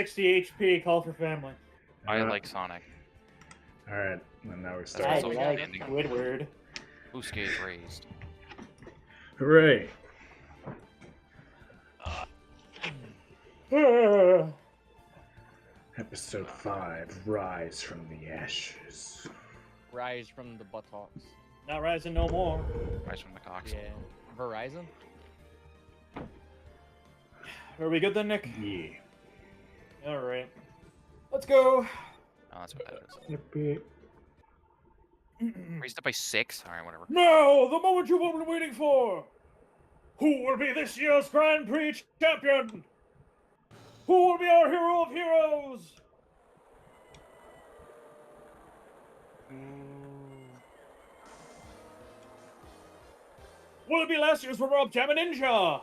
60 HP, call for family. I like Sonic. Alright, and now we're I starting. so like ending. Squidward. Usuke is raised. Hooray! Episode 5, Rise from the Ashes. Rise from the buttocks. Not rising no more. Rise from the cocks. Yeah. Verizon? Are we good then, Nick? Yeah. Alright. Let's go. Oh, that's what that is. Yippee. Raised up by 6? Alright, whatever. Now, the moment you've all been waiting for! Who will be this year's Grand Prix champion? Who will be our hero of heroes? Will it be last year's runner-up Ninja?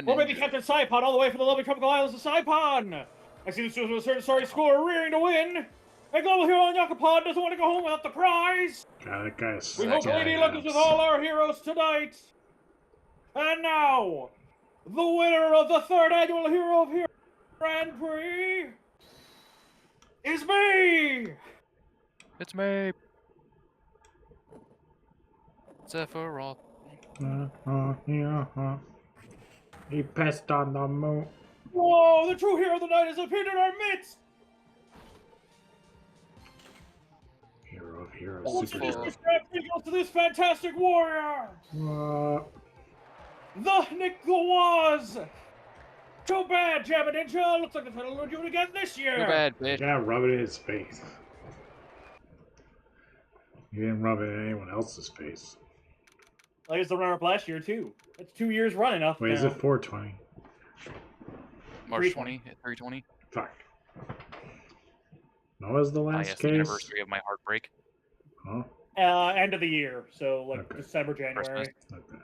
Or maybe Captain Saipon all the way from the lovely tropical islands of Saipon? I see the students with a certain sorry score rearing to win. And global hero Nencha.K doesn't want to go home without the prize. God, that guy's We hope Lady Luck is with all our heroes tonight. And now, the winner of the 3rd annual Hero of Heroes Grand Prix is me! It's me! Sephiroth. He passed on the moon. Whoa, the true hero of the night has appeared in our midst! Hero of Heroes. What's Super this hero. Grand Prix goes to this fantastic warrior? The Nick the Woz! Too bad, Jabba Ninja. Looks like the title will do it again this year. Too bad, bitch. Yeah, rub it in his face. You didn't rub it in anyone else's face. I was the runner-up last year, too. That's 2 years running up Wait, now. is it 420? March 20, 320. Fuck. What was the Ah, last yes, the case? anniversary of my heartbreak. Huh? End of the year, so like Okay. December, January. Christmas. Okay.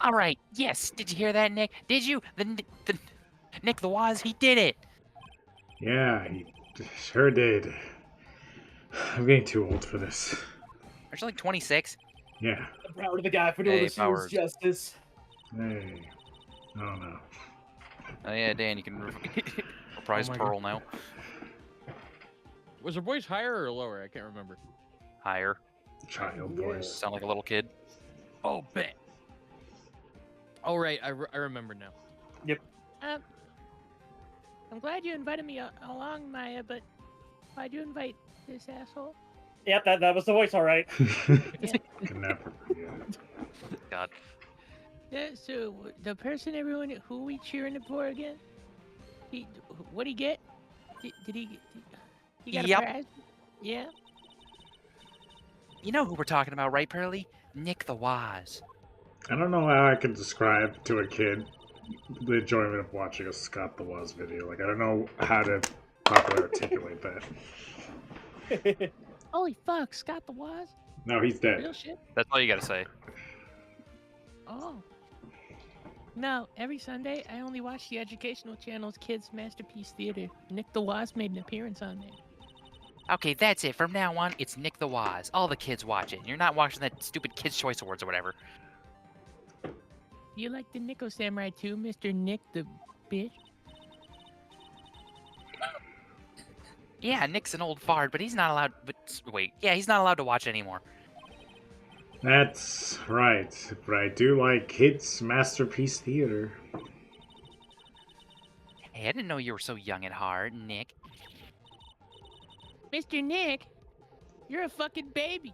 All right. Yes. Did you hear that, Nick? Did you? The Nick the Woz, he did it. Yeah, he sure did. I'm getting too old for this. Aren't you like 26? Yeah. I'm proud of the guy for doing Hey, this year's Powers. justice. Hey. I don't know. Oh yeah, Dan, you can reprise Oh my Pearl now. Was her voice higher or lower? I can't remember. Higher. Child Yeah. voice. Sound like a little kid. Oh, bet. Oh, right. I remember now. I'm glad you invited me along, Maya, but why'd you invite this asshole? Yep, that was the voice, all right. Can never forget. God. Yeah, so the person everyone who we cheering for again? What'd he get? Did he got Yep. a prize? Yeah. You know who we're talking about, right, Pearly? Nick the Woz. I don't know how I can describe to a kid the enjoyment of watching a Scott the Woz video. Like, I don't know how to properly articulate that. Holy fuck, Scott the Woz? No, he's Real dead. shit? That's all you gotta say. Oh. No, every Sunday I only watch the educational channel's Kids Masterpiece Theater. Nick the Woz made an appearance on there. Okay, that's it. From now on, it's Nick the Woz. All the kids watch it. You're not watching that stupid Kids' Choice Awards or whatever. You like the Nico Samurai too, Mr. Nick the bitch? Yeah, Nick's an old fart, but he's not allowed. But wait, yeah, he's not allowed to watch it anymore. That's right. But I do like Kids Masterpiece Theater. Hey, I didn't know you were so young at heart, Nick. Mr. Nick, you're a fucking baby.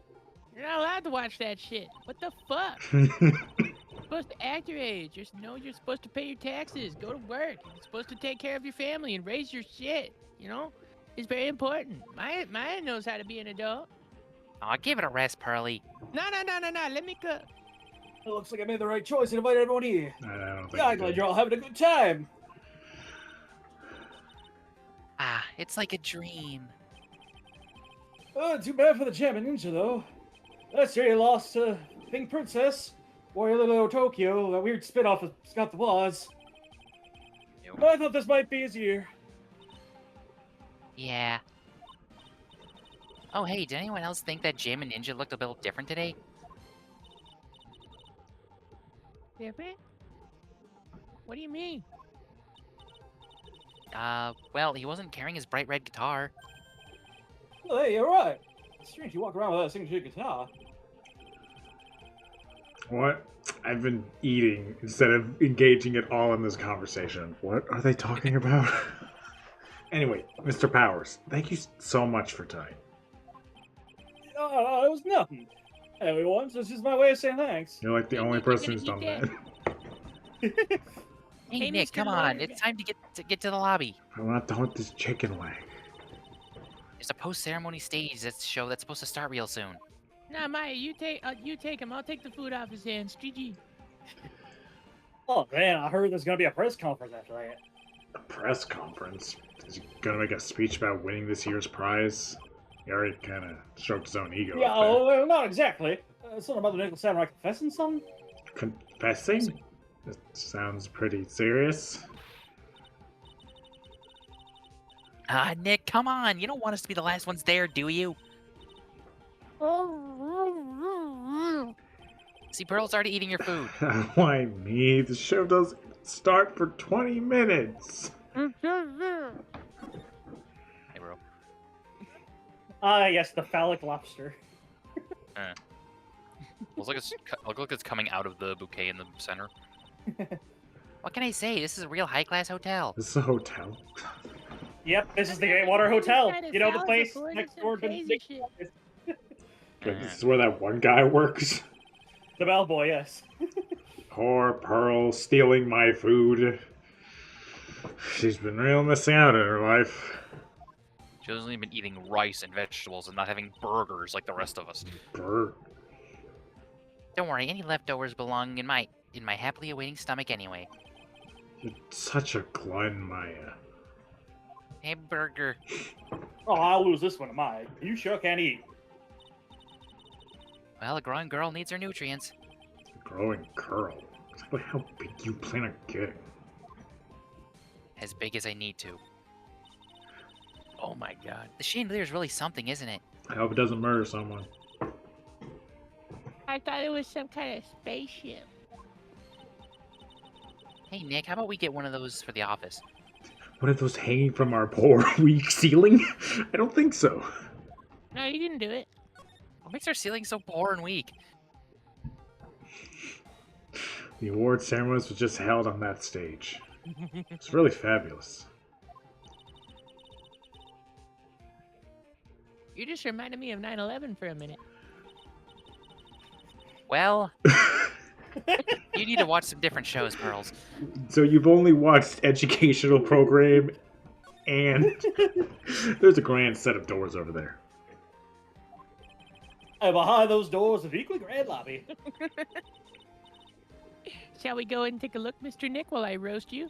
You're not allowed to watch that shit. What the fuck? You're supposed to act your age. You're supposed to pay your taxes, go to work. You're supposed to take care of your family and raise your shit. You know, it's very important. Maya knows how to be an adult. Aw, give it a rest, Pearly. No. Let me go. It looks like I made the right choice and invited everyone here. I don't think Yeah, I'm he glad did. you're all having a good time. Ah, it's like a dream. Too bad for the Jabba Ninja, though. Last year he lost to Pink Princess, Warrior Little Tokyo, that weird spin-off of Scott the Woz. Yep. But I thought this might be his year. Yeah. Oh, hey, did anyone else think that Jim and Ninja looked a little different today? Different? What do you mean? Well, he wasn't carrying his bright red guitar. Oh, hey, you're right. It's strange you walk around without a signature guitar. What? I've been eating instead of engaging at all in this conversation. What are they talking about? Anyway, Mr. Powers, thank you so much for tonight. It was nothing. Hey, everyone, so this is my way of saying thanks. You're like the Hey, only Nick, you person gonna who's done eat that. Hey, Hey, Nick, Mr. come on. Lawyer. It's time to get to the lobby. I'm not done with this chicken leg. There's a post-ceremony stage show that's supposed to start real soon. Nah, Maya, you take him. I'll take the food off his hands. GG. Oh man, I heard there's gonna be a press conference after that. A press conference? Is he gonna make a speech about winning this year's prize? He already kind of stroked his own ego. Yeah, up there. well, not exactly. Something about the Nickel Samurai confessing something? Confessing? That sounds pretty serious. Nick, come on. You don't want us to be the last ones there, do you? See, Pearl's already eating your food. Why me? The show doesn't start for 20 minutes. Hey, bro. Ah, yes, the phallic lobster. Looks like it's coming out of the bouquet in the center. What can I say? This is a real high-class hotel. This is a hotel. Yep, this is the Okay, Greatwater this Hotel. kind of You know, the phallic place report is next some door to crazy Nick. shit. This is where that one guy works. The bellboy, yes. Poor Pearl stealing my food. She's been real missing out in her life. She hasn't even been eating rice and vegetables and not having burgers like the rest of us. Brr. Don't worry, any leftovers belong in my happily awaiting stomach anyway. You're such a glutton, Maya. Hey, burger. Oh, I'll lose this one to mine. You sure can't eat. Well, a growing girl needs her nutrients. Growing curl. Exactly how big you plan on getting? As big as I need to. Oh my god. The chandelier is really something, isn't it? I hope it doesn't murder someone. I thought it was some kind of spaceship. Hey, Nick, how about we get one of those for the office? What are those hanging from our poor, weak ceiling? I don't think so. No, you didn't do it. What makes our ceiling so poor and weak? The award ceremonies was just held on that stage. It's really fabulous. You just reminded me of 9/11 for a minute. Well, you need to watch some different shows, Pearls. So you've only watched educational program, and there's a grand set of doors over there. And behind those doors, an equally grand lobby. Shall we go and take a look, Mr. Nick, while I roast you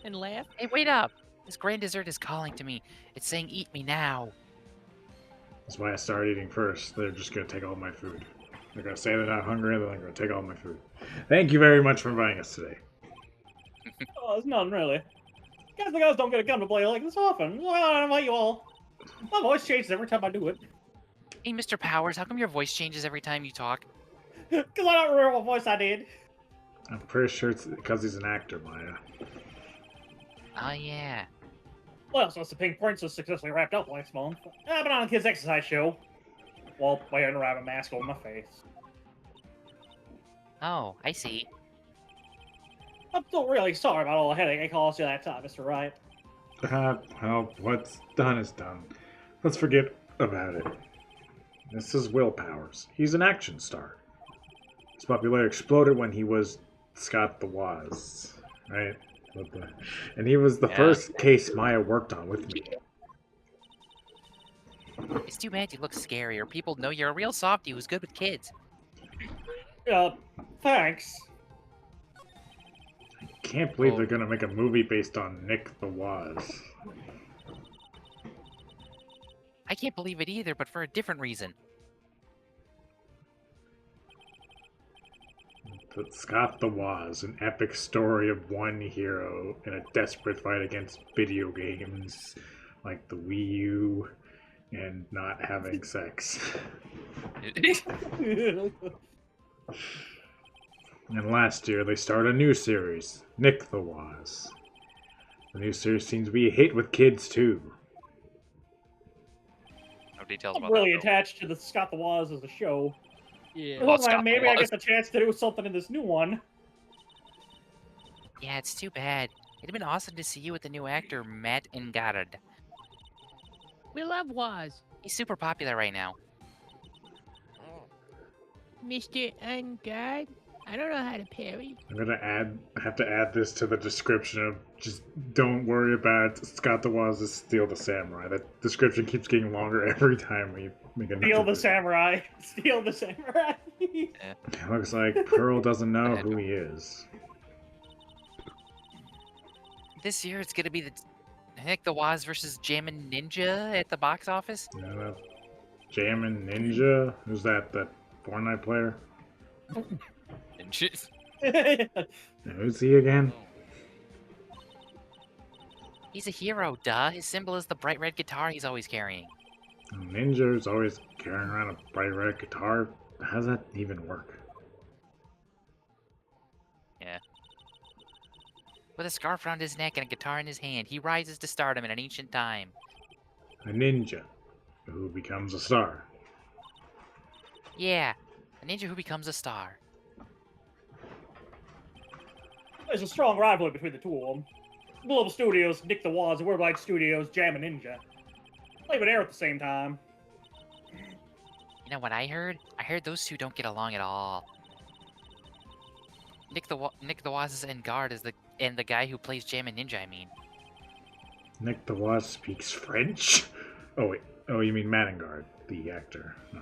and laugh? Hey, wait up! This grand dessert is calling to me. It's saying, eat me now. That's why I started eating first. They're just gonna take all my food. They're gonna say they're not hungry, then they're gonna take all my food. Thank you very much for inviting us today. Oh, it's none, really. Guys, the guys don't get to come to play like this often. Well, I invite you all. My voice changes every time I do it. Hey, Mr. Powers, how come your voice changes every time you talk? Because I don't remember what voice I did. I'm pretty sure it's because he's an actor, Maya. Oh, yeah. Well, since the Pink Princess successfully wrapped up last month, I've been on a kids' exercise show. While wearing a rabbit mask over my face. Oh, I see. I'm still really sorry about all the headache I caused you that time, Mr. Wright. Well, what's done is done. Let's forget about it. This is Will Powers. He's an action star. His popularity exploded when he was Scott the Woz, right? And he was the Yeah. first case Maya worked on with me. It's too bad you look scary, or people know you're a real softie who's good with kids. Thanks. Can't believe they're gonna make a movie based on Nick the Woz. I can't believe it either, but for a different reason. But Scott the Woz, an epic story of one hero in a desperate fight against video games like the Wii U and not having sex. And last year, they started a new series, Nick the Woz. The new series seems to be a hit with kids, too. No details I'm about really that. though. attached to the Scott the Woz as a show. Yeah. Oh, Scott the Maybe I Woz. get the chance to do something in this new one. Yeah, it's too bad. It'd have been awesome to see you with the new actor, Matt Engard. We love Woz. He's super popular right now. Mr. Ungard. I don't know how to parry. I'm gonna have to add this to the description of just don't worry about Scott the Woz Steal the Samurai. That description keeps getting longer every time we make a Steal the samurai. Steal the samurai. It looks like Pearl doesn't know who he is. This year, it's gonna be the Nick the Woz versus Jammin' Ninja at the box office. You know that Jammin' Ninja? Who's that? That Fortnite player? Ninjas. Who's he again? He's a hero, duh. His symbol is the bright red guitar he's always carrying. Ninja's always carrying around a bright red guitar. How does that even work? With a scarf around his neck and a guitar in his hand, he rises to stardom in an ancient time. A ninja who becomes a star. Yeah, a ninja who becomes a star. There's a strong rivalry between the two of them. Global Studios, Nick the Woz, and Worldwide Studios, Jammin' Ninja. They would air at the same time. You know what I heard? I heard those two don't get along at all. Nick the Woz's Engard is the guy who plays Jammin' Ninja, I mean. Nick the Woz speaks French? Oh wait. Oh, you mean Manengard, the actor. No.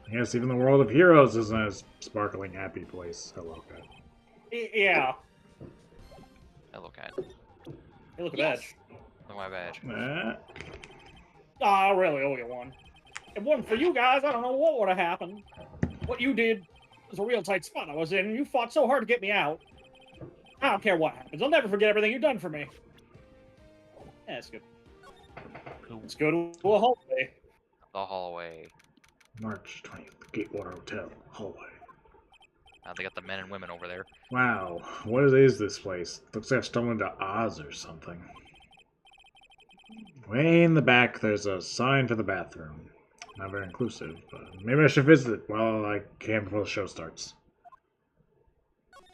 I guess even the world of heroes isn't a sparkling, happy place. Hello, God. Yeah. Hello, cat. Hey, look at Yes. Edge. Look at my badge. I really owe you one. If it wasn't for you guys, I don't know what would have happened. What you did was a real tight spot I was in, and you fought so hard to get me out. I don't care what happens. I'll never forget everything you've done for me. Yeah, that's good. Let's go to a hallway. The hallway. March 20th, Gatewater Hotel, hallway. They got the men and women over there. Wow, what is this place? Looks like I stumbled into Oz or something. Way in the back, there's a sign for the bathroom. Not very inclusive, but maybe I should visit it while I can before the show starts.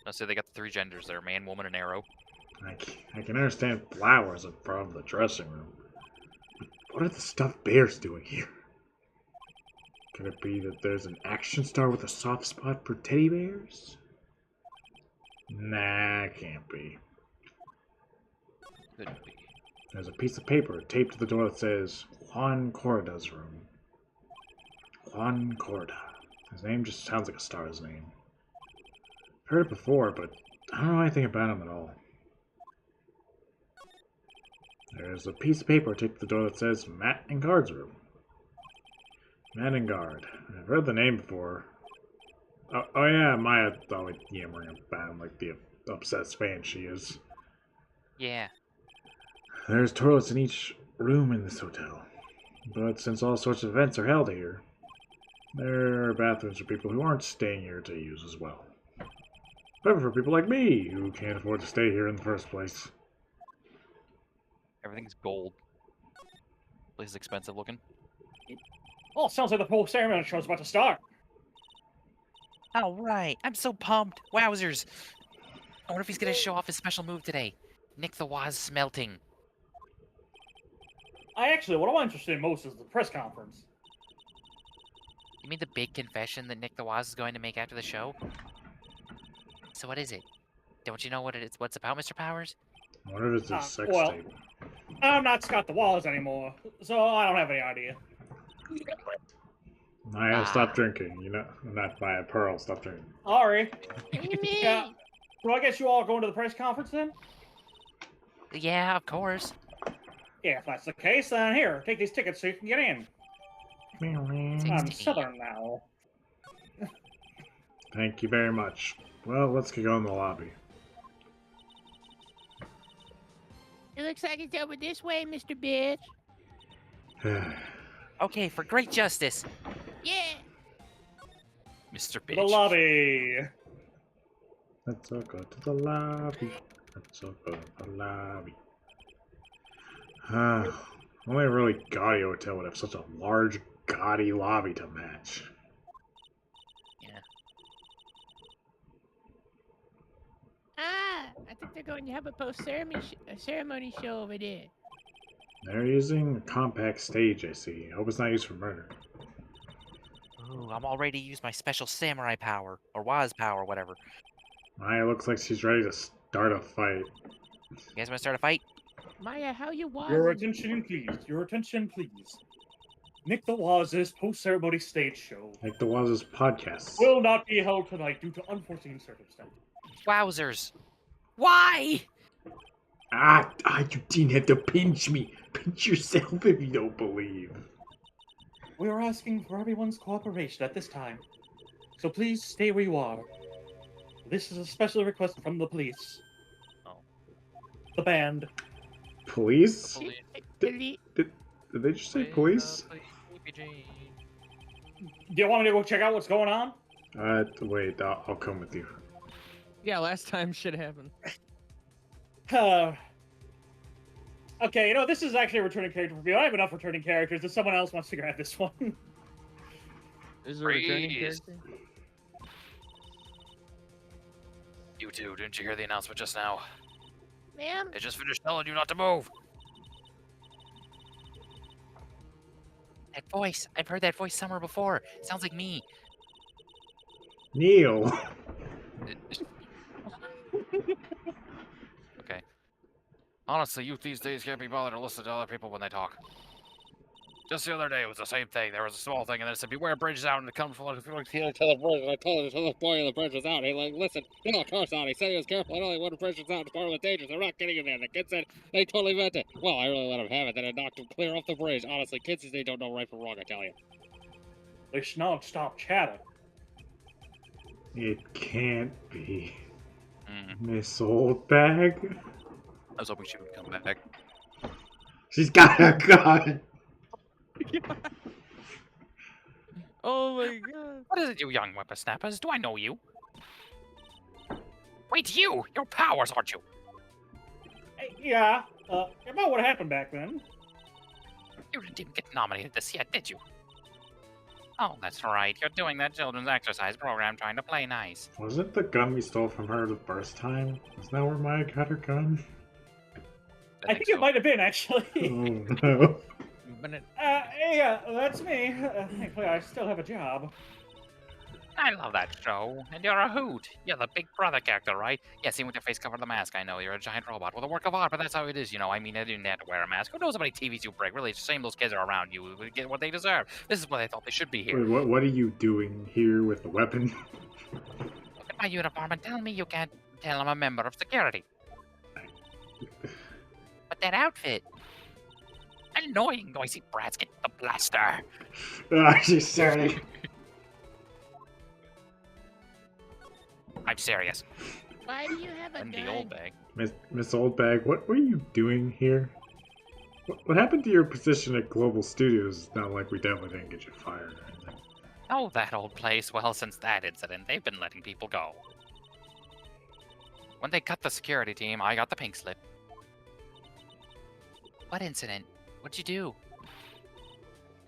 Let's say they got the three genders there: man, woman, and arrow. I can understand flowers in front of the dressing room. What are the stuffed bears doing here? Could it be that there's an action star with a soft spot for teddy bears? Nah, can't be. Could be. There's a piece of paper taped to the door that says Juan Corda's room. Juan Corda. His name just sounds like a star's name. I've heard it before, but I don't know anything about him at all. There's a piece of paper taped to the door that says Matt and Guard's room. Matt and Guard. I've heard the name before. Oh yeah, Maya always yammering about him like the obsessed fan she is. Yeah. There's toilets in each room in this hotel. But since all sorts of events are held here, there are bathrooms for people who aren't staying here to use as well. But for people like me, who can't afford to stay here in the first place. Everything's gold. Place is expensive looking. Oh, sounds like the whole ceremony show's about to start. All right, I'm so pumped. Wowzers. I wonder if he's gonna show off his special move today. Nick the Woz smelting. What I'm interested in most is the press conference. You mean the big confession that Nick the Woz is going to make after the show? So what is it? Don't you know what what's about, Mr. Powers? I wonder if it's a sex well- tape. I'm not Scott the Woz anymore, so I don't have any idea. Maya, stop drinking. You know, not Maya, Pearl, stop drinking. Sorry. What do you mean? Yeah. So I guess you all going to the press conference then? Yeah, of course. Yeah, if that's the case, then here, take these tickets so you can get in. I'm 16. Southern now. Thank you very much. Well, let's get going in the lobby. It looks like it's over this way, Mr. Bitch. Okay, for great justice. Yeah. Mr. The Bitch. lobby. Let's all go to the lobby. Let's all go to the lobby. Only a really gaudy hotel would have such a large, gaudy lobby to match. I think they're going to have a ceremony show over there. They're using a compact stage, I see. I hope it's not used for murder. Ooh, I'm all ready to use my special samurai power, or Woz power, whatever. Maya looks like she's ready to start a fight. You guys want to start a fight? Maya, how you was? Your attention, please. Your attention, please. Nick the Woz's post-ceremony stage show Like the Woz's podcasts. will not be held tonight due to unforeseen circumstances. Wowzers. Why? You didn't have to pinch me. Pinch yourself if you don't believe. We are asking for everyone's cooperation at this time, so please stay where you are. This is a special request from the police. Oh. The band. Police? Police. Did they just say police? Do you want me to go check out what's going on? Wait, I'll come with you. Yeah, last time shit happened. Okay, this is actually a returning character review. I have enough returning characters if someone else wants to grab this one. Is there a returning Freeze. character? You two, didn't you hear the announcement just now? Ma'am? They just finished telling you not to move. That voice. I've heard that voice somewhere before. It sounds like me. Neil. Okay. Honestly, youth these days can't be bothered to listen to other people when they talk. Just the other day, it was the same thing. There was a small thing, and then it said, beware bridges out, and it comes from the bridge, and I told the boy the bridge was out. He listen, of course not. He said he was careful, and only one bridge was out, it's part of the dangers. They're not getting in there. The kid said they totally meant it. Well, I really let him have it, then I knocked him clear off the bridge. Honestly, kids these days don't know right from wrong, I tell you. They should not stop chatting. It can't be. Mm. Miss Oldbag? I was hoping she would come back. She's got a gun! Oh my god. What is it, you young whippersnappers? Do I know you? Wait, you! You're Powers, aren't you? Yeah, about what happened back then. You didn't get nominated this yet, did you? Oh, that's right. You're doing that children's exercise program trying to play nice. Was it the gun we stole from her the first time? Is that where Maya got her gun? I think it might have been, actually. Oh no. Yeah, that's me. Thankfully, I still have a job. I love that show. And you're a hoot. You're the Big Brother character, right? Yeah, see, with your face covered in the mask, I know. You're a giant robot with a work of art, but that's how it is, you know. I mean, I didn't have to wear a mask. Who knows how many TVs you break? Really, it's a shame those kids are around you. We get what they deserve. This is what they thought they should be here. Wait, what are you doing here with the weapon? Look at my uniform and tell me you can't tell I'm a member of security. But that outfit. Annoying noisy brats, get the blaster. She's sorry. I'm serious. Why do you have a And gun? the old bag. Miss Oldbag, what were you doing here? What happened to your position at Global Studios? It's not like we definitely didn't get you fired or anything. Oh, that old place. Well, since that incident, they've been letting people go. When they cut the security team, I got the pink slip. What incident? What'd you do?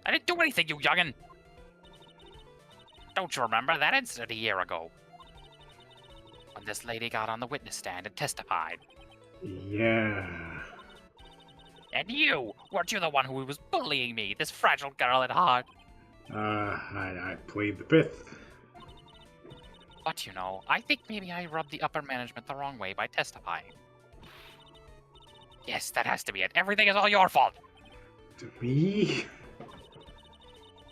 I didn't do anything, you youngin'! Don't you remember that incident a year ago? When this lady got on the witness stand and testified. Yeah. And you! Weren't you the one who was bullying me, this fragile girl at heart? I played the fifth. But you know, I think maybe I rubbed the upper management the wrong way by testifying. Yes, that has to be it. Everything is all your fault! To me?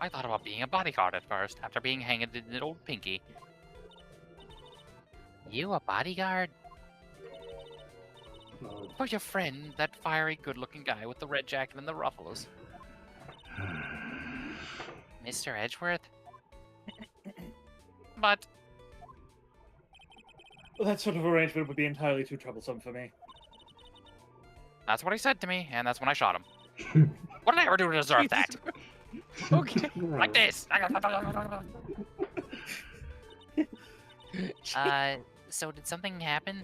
I thought about being a bodyguard at first, after being hanged in old Pinky. You a bodyguard? Oh. For your friend, that fiery, good-looking guy with the red jacket and the ruffles. Mr. Edgeworth? But That sort of arrangement would be entirely too troublesome for me. that's what he said to me, and that's when I shot him. What did I ever do to deserve that? Okay. Like this! So did something happen?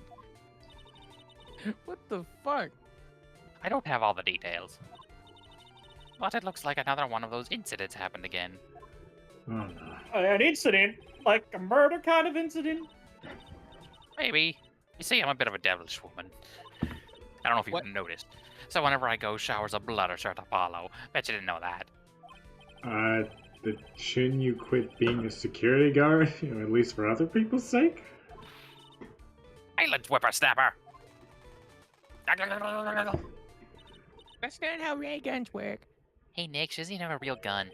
What the fuck? I don't have all the details. But it looks like another one of those incidents happened again. Oh no. An incident? Like a murder kind of incident? Maybe. You see, I'm a bit of a devilish woman. I don't know if What? you've noticed. So whenever I go, showers of blood are sure to follow. Bet you didn't know that. Shouldn't you quit being a security guard? You know, at least for other people's sake? Island whippersnapper! That's not how ray guns work. Hey, Nick, she doesn't even have a real gun.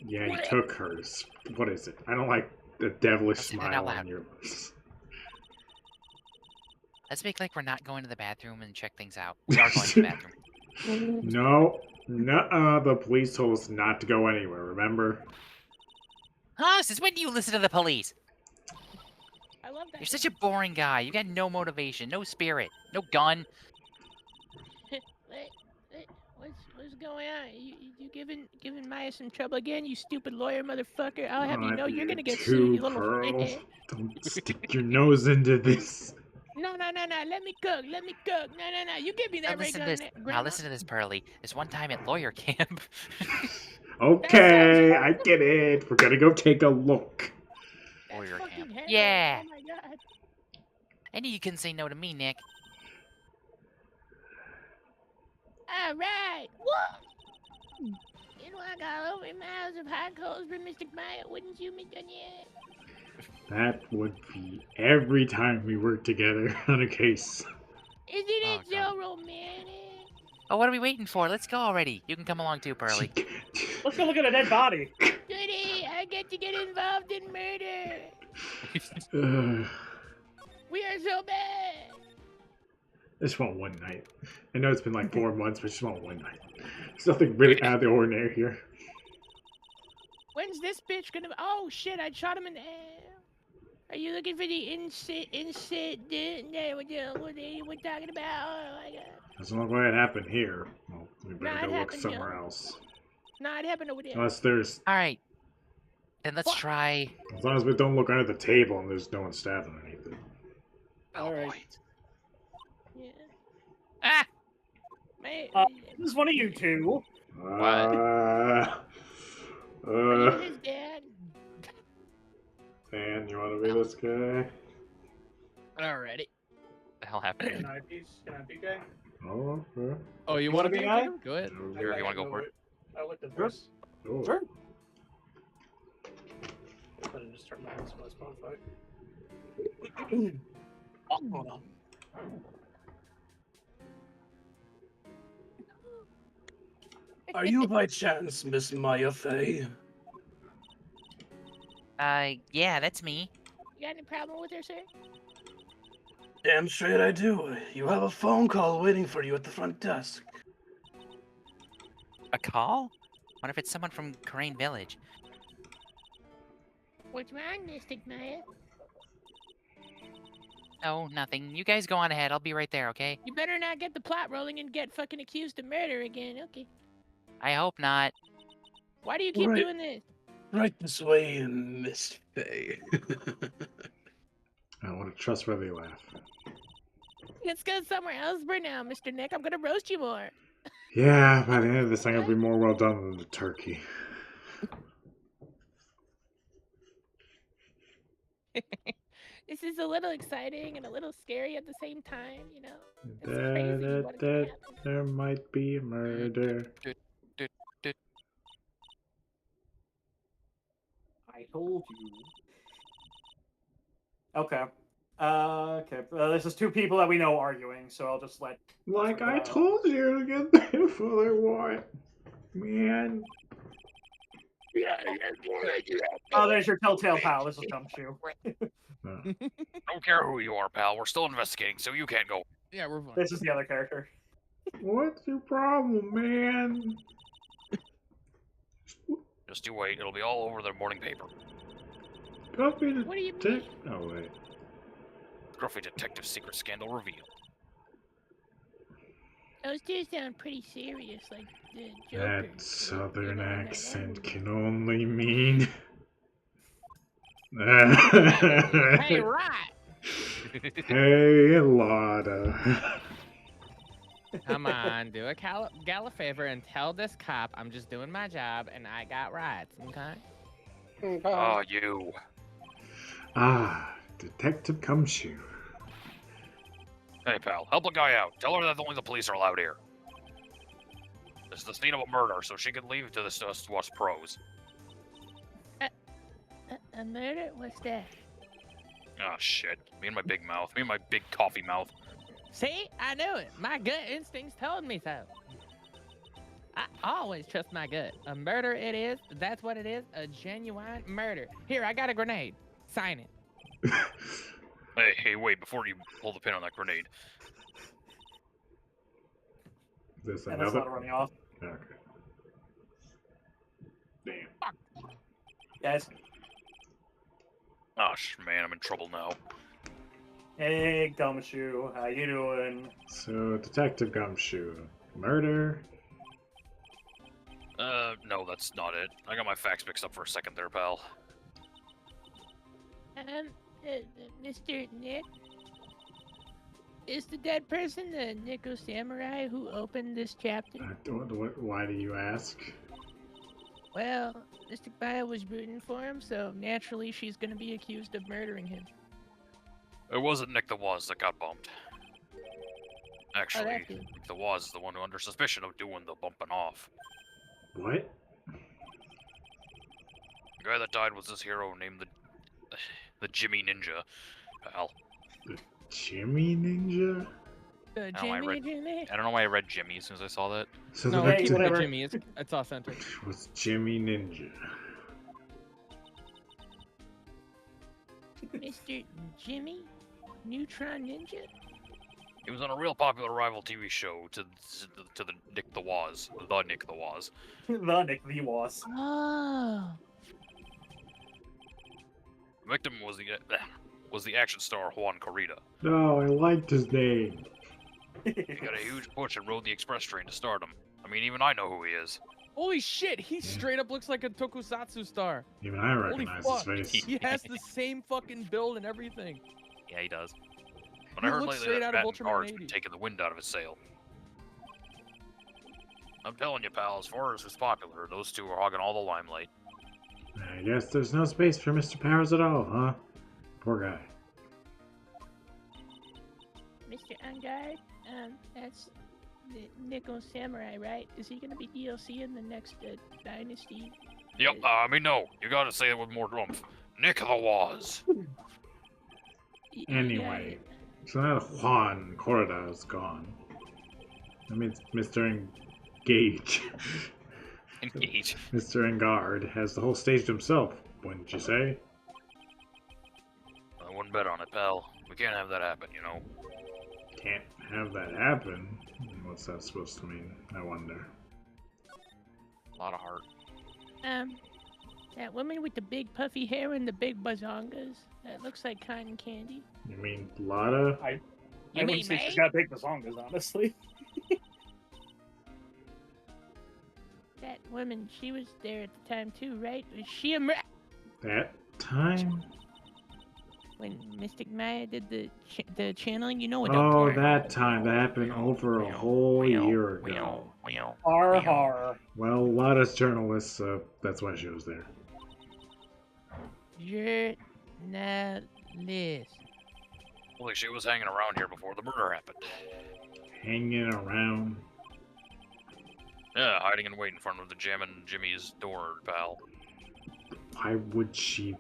Yeah, he took hers. What is it? I don't like the devilish Let's say that smile out on loud. your lips. Let's make like we're not going to the bathroom and check things out. We are going to the bathroom. No. Nuh-uh. The police told us not to go anywhere, remember? Huh? Since when do you listen to the police? I love that. You're such a boring guy. You got no motivation, no spirit, no gun. What's going on? You giving Maya some trouble again? You stupid lawyer motherfucker! I'll have you know you're gonna get sued, you little Pearl. shithead. Don't stick your nose into this. No. Let me cook. No. You give me Now that ray listen gun, to this. Grandma. Now listen to this, Pearly. This one time at lawyer camp. Okay, I get it. We're gonna go take a look. That's Lawyer fucking camp. heroin. Yeah. Oh my god. I knew you couldn't say no to me, Nick. All right. Whoa. You know I got over miles of hot coals for Mr. Maya, wouldn't you, Mr. Nick? That would be every time we work together on a case. Isn't it Oh, God. so romantic? Oh, what are we waiting for? Let's go already. You can come along too, Pearly. Let's go look at a dead body. Goody, I get to get involved in murder. Ugh. We are so bad. I just want one night. I know it's been like 4 months, but I just want one night. There's nothing really out of the ordinary here. When's this bitch gonna? Oh shit! I shot him in the air. Are you looking for the incident? What are you talking about? Oh my god! Doesn't look like it happened here. Well, we better Nah, go it look happened, somewhere yo. else. Nah, it happened over there. Unless there's, All right. Then let's What? try. as long as we don't look under the table and there's no one stabbing or anything. All Alright. right. Yeah. Ah! Man, This is one of you two. are you his dad? Dan, you want to be this guy? Alrighty. The hell happened? Can I be gay? Oh, okay. Oh, you You want wanna to be be a guy? him? Go ahead. Sure, if you wanna go for it. I looked at this. Oh. Sure. I didn't just turn my phone. Oh, hold on. Are you by chance Miss Maya Fey? Yeah, that's me. You got any problem with her, sir? Damn straight I do. You have a phone call waiting for you at the front desk. A call? What if it's someone from Crane Village? What's wrong, Mystic Maya? Oh, nothing. You guys go on ahead. I'll be right there, okay? You better not get the plot rolling and get fucking accused of murder again. Okay. I hope not. Why do you keep Right. doing this? Right this way, Miss Fey. I want a trustworthy laugh. Let's go somewhere else for now, Mr. Nick. I'm gonna roast you more. Yeah, by the end of this, I'm gonna be more well done than the turkey. This is a little exciting and a little scary at the same time, you know? It's crazy what can happen. There might be a murder. I told you. Okay. This is two people that we know arguing, so I'll just let. Like I told you to get there for the what? Man. Oh, there's your telltale pal. This is Gumshoe. Don't care who you are, pal. We're still investigating, so you can't go. Yeah, we're fine. This is the other character. What's your problem, man? Just you wait. It'll be all over the morning paper. Copy the What do you mean? tick. Oh wait. Gruffy detective secret scandal revealed. Those two sound pretty serious, like the Joker. That southern accent can only mean Hey, right. Hey, Lotta. Come on, do a gal a favor and tell this cop I'm just doing my job and I got rights, okay? Oh, you. Ah, Detective Gumshoe. Hey, pal, help a guy out. Tell her that only the police are allowed here. This is the scene of a murder, so she can leave to us pros. A murder? What's that? Oh, shit. Me and my big mouth. Me and my big coffee mouth. See, I knew it. My gut instincts told me so. I always trust my gut. A murder it is. That's what it is. A genuine murder. Here, I got a grenade. Sign it. Hey, wait, before you pull the pin on that grenade. This And that's another. not running off. Okay. Damn. Guys. Oh, man, I'm in trouble now. Hey, Gumshoe. How you doing? So, Detective Gumshoe. Murder? No, that's not it. I got my facts mixed up for a second there, pal. Mr. Nick? Is the dead person the Nico Samurai who opened this chapter? Why do you ask? Well, Mr. Maya was rooting for him, so naturally she's gonna be accused of murdering him. It wasn't Nick the Woz that got bumped. Actually, that's good. Nick the Woz is the one who under suspicion of doing the bumping off. What? The guy that died was this hero named the Jimmy Ninja, pal. Jimmy Ninja? I don't know why I read Jimmy as soon as I saw that. So No, Hey, keep it whatever. Jimmy. It's authentic. was Jimmy Ninja. Mr. Jimmy? Neutron Ninja? He was on a real popular rival TV show to the Nick the Woz, the Nick the Woz. The Nick the Woz. Oh. The victim was the action star Juan Corrida. No, I liked his name. He got a huge push and rode the express train to stardom. I mean, even I know who he is. Holy shit, he straight up looks like a tokusatsu star. Even I Holy recognize his fuck. face. He has the same fucking build and everything. Yeah, he does. But He I heard looks lately straight that out of Matt and Ultraman Guard's 80. been taking the wind out of his sail. I'm telling you, pal, as far as who's popular, those two are hogging all the limelight. I guess there's no space for Mr. Powers at all, huh? Poor guy. Mr. Ungard, that's the Nico Samurai, right? Is he gonna be DLC in the next Dynasty? Yep, no, you gotta say it with more drumph. Nick the Woz. Anyway, so now that Juan Corrida is gone, that means Mr. Engage, Engage. Mr. Engard has the whole stage to himself, wouldn't you say? I wouldn't bet on it, pal. We can't have that happen, you know. Can't have that happen. What's that supposed to mean? I wonder. A lot of heart. That woman with the big puffy hair and the big bazongas, that looks like cotton candy. You mean Lotta? I You wouldn't mean say she's me? got big bazongas, honestly. That woman, she was there at the time too, right? Was she a That time? when Mystic Maya did the channeling? You know what I'm Oh, talking that time. That happened over a whole year ago. Har har. Well, Lotta's journalist, so that's why she was there. Journalist. Well, she was hanging around here before the murder happened. Hanging around. Yeah, hiding and waiting in front of the jamming Jimmy's door, pal. Why would she?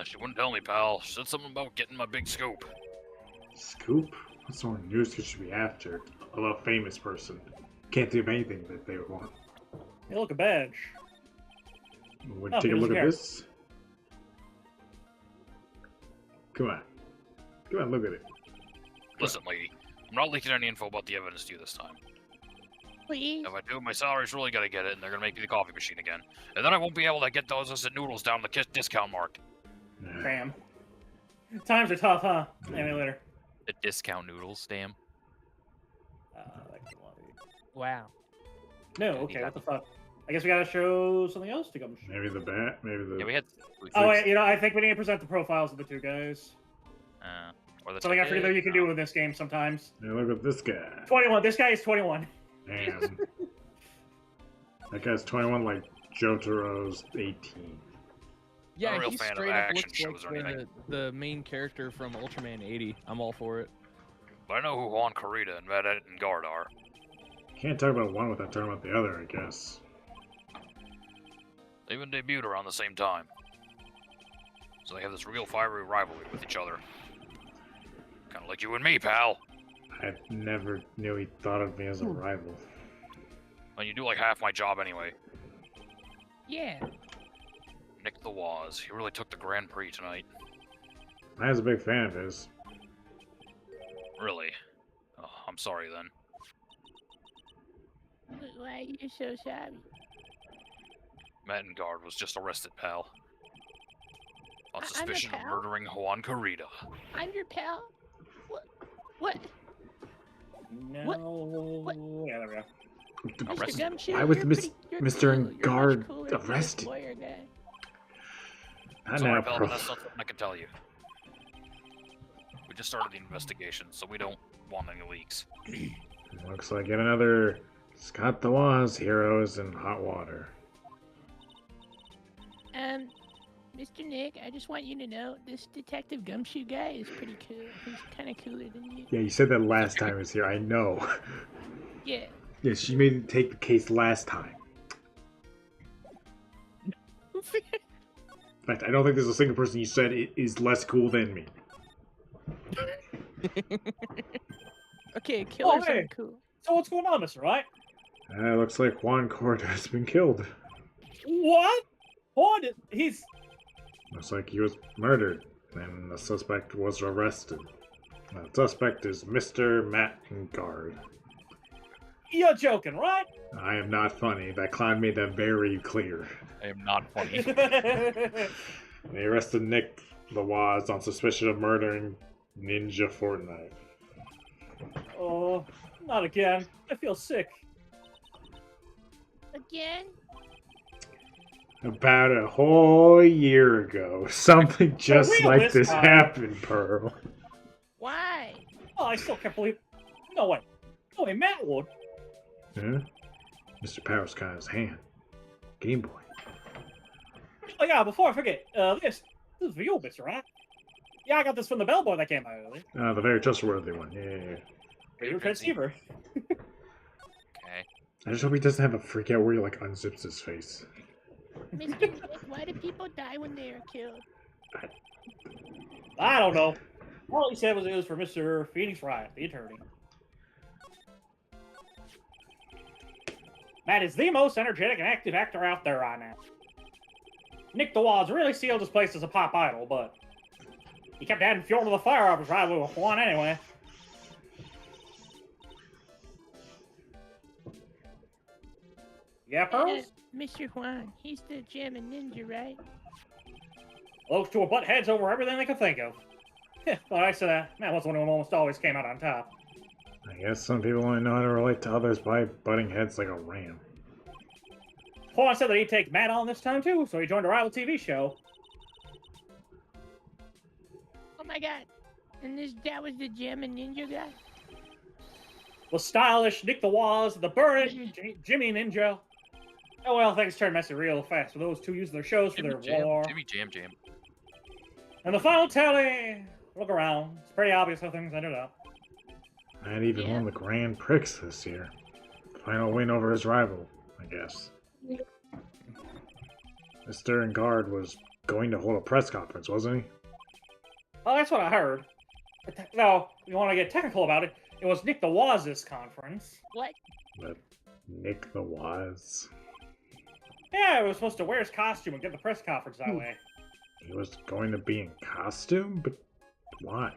She wouldn't tell me, pal. She said something about getting my big scoop. Scoop? What sort of news could she be after? A famous person. Can't do anything that they would want. Hey, look, a badge. Would Oh, take a here's look the at hair. this? Come on. Come on, look at it. Listen, lady, I'm not leaking any info about the evidence to you this time. Please. If I do, my salary's really gonna get it, and they're gonna make me the coffee machine again. And then I won't be able to get those instant noodles down the discount mark. Damn. Times are tough, huh? Anyway, later. The discount noodles, damn. That could be. Wow. No, okay, what the fuck? I guess we gotta show something else to come. Maybe the bat. Maybe the. Yeah, we had. Oh wait, you know, I think we need to present the profiles of the two guys. Or the Something I forget that you can do no. with this game sometimes. Hey, look at this guy. 21. This guy is 21. Damn. That guy's 21, like Jotaro's 18. Yeah, a real he fan of straight up action looks shows or like anything. the main character from Ultraman 80. I'm all for it. But I know who Juan Carita and Vedette and Guard are. Can't talk about one without talking about the other, I guess. They even debuted around the same time. So they have this real fiery rivalry with each other. Kind of like you and me, pal. I never knew he thought of me as a rival. And you do like half my job anyway. Yeah. Nick the Woz. He really took the Grand Prix tonight. I was a big fan of his. Really? Oh, I'm sorry then. Why are you so sorry? Matt and Guard was just arrested, pal. On I'm a suspicion of pal? murdering Juan Carita. I'm your pal? What? No. What? Yeah, there we go. Mr. Arrested. Gumshoe, Why was you're Mr. pretty- Mr. you're much Guard cooler than this arrested? lawyer guy. Not Sorry, now, pal, bro. but that's not something I can tell you. We just started the investigation, so we don't want any leaks. Looks like yet another Scott the Woz heroes in hot water. Mr. Nick, I just want you to know this Detective Gumshoe guy is pretty cool. He's kind of cooler than you. Yeah, you said that last time he was here. I know. Yeah. Yeah, she made me take the case last time. In fact, I don't think there's a single person you said is less cool than me. Okay, killers hey. are cool. So what's going on, Mr. Right? Looks like Juan Corda has been killed. What? What? He's... Looks like he was murdered, and the suspect was arrested. The suspect is Mr. Matt Guard. You're joking, right? I am not funny. That clown made that very clear. I am not funny. They arrested Nick the Woz on suspicion of murdering Ninja Fortnite. Oh, not again. I feel sick. Again? About a whole year ago, something just real like this this time. happened, Pearl. Why? Oh, I still can't believe... No way. No way, Matt would. Huh? Mr. Powers got his hand. Game Boy. Oh yeah, before I forget, this is for you, Mr. Right? Yeah, I got this from the bellboy that came out earlier. The very trustworthy one. Yeah. Favorite transceiver. Okay. I just hope he doesn't have a freak out where he like unzips his face. Mr. Nick, why do people die when they are killed? I don't know. All he said was it was for Mr. Phoenix Wright, the attorney. Matt is the most energetic and active actor out there right now. Nick the Woz really sealed his place as a pop idol, but he kept adding fuel to the fire of his rivalry with Juan anyway. Yeah, Pearls? Mr. Juan, he's the German ninja, right? Those two are butt heads over everything they could think of. But I said that. Matt was the one who almost always came out on top. I guess some people only know how to relate to others by butting heads like a ram. Juan said that he'd take Matt on this time too, so he joined a rival TV show. Oh my god. And that was the German ninja guy? The stylish Nick the Woz, the burning Jimmy Ninja. Oh well, things turned messy real fast. So those two used their shows for their war. Jimmy Jam. And the final tally. Look around. It's pretty obvious how things ended up. Matt even won the Grand Prix this year. Final win over his rival, I guess. Mr. Guard was going to hold a press conference, wasn't he? Oh, that's what I heard. No, you want to get technical about it. It was Nick the Woz's conference. What? But Nick the Woz. Yeah, he was supposed to wear his costume and get the press conference that way. He was going to be in costume? But why?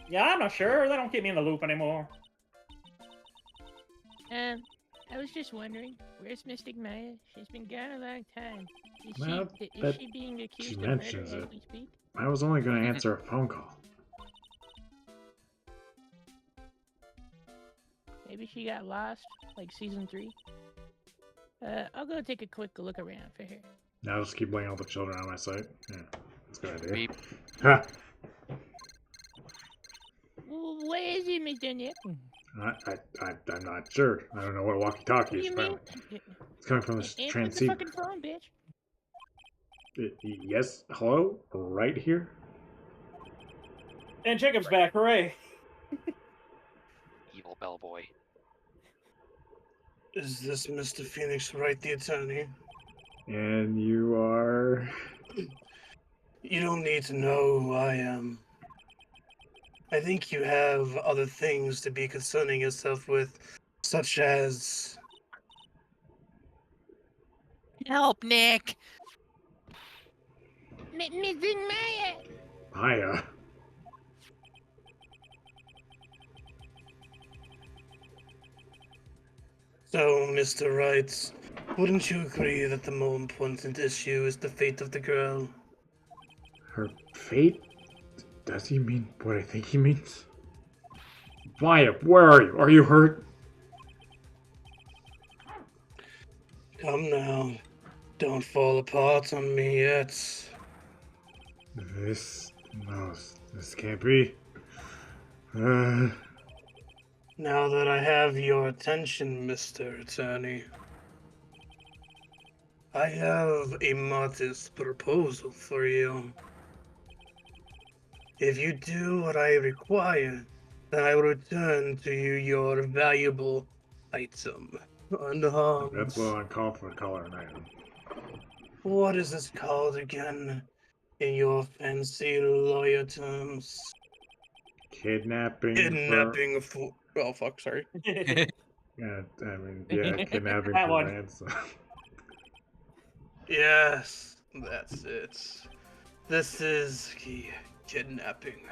Yeah, I'm not sure. They don't keep me in the loop anymore. I was just wondering, where's Mystic Maya? She's been gone a long time. Well, Is she being accused of murder mentions as it. we speak? I was only going to answer a phone call. Maybe she got lost, like season 3. I'll go take a quick look around for her. Now just keep laying all the children out of my sight. Yeah, that's a good idea. Beep. Ha! Where is he, Mr. Nick? I'm not sure. I don't know what a walkie-talkie What do is. you mean? Apparently. It's coming from this Answer the transceiver. fucking phone, bitch. Yes, hello? Right here? And Jacob's back, hooray! Evil bellboy. Is this Mr. Phoenix Wright, the attorney? And you are... You don't need to know who I am. I think you have other things to be concerning yourself with, such as... Help, Nick! Missing Maya! Maya. So, Mr. Wright, wouldn't you agree that the more important issue is the fate of the girl? Her fate? Does he mean what I think he means? Maya, where are you? Are you hurt? Come now, don't fall apart on me yet. This... No, this can't be. Now that I have your attention, Mr. Attorney, I have a modest proposal for you. If you do what I require, then I will return to you your valuable item unharmed. That's a little uncalled for to call her an item. What is this called again in your fancy lawyer terms? Kidnapping. Kidnapping for... Oh, fuck, sorry. Yeah, I mean, yeah, kidnapping That for one. ransom. Yes, that's it. This is kidnapping.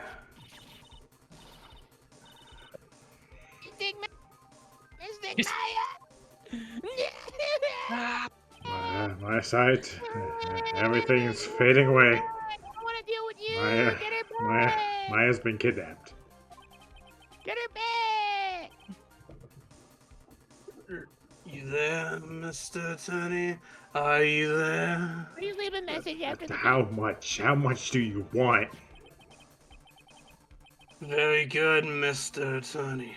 Missing Maya! My sight, everything is fading away. I want to deal with you! Maya, Get her back! Maya's been kidnapped. Get her back! You there, Mr. Attorney? Are you there? Please leave a message after the How much? How much do you want? Very good, Mr. Attorney.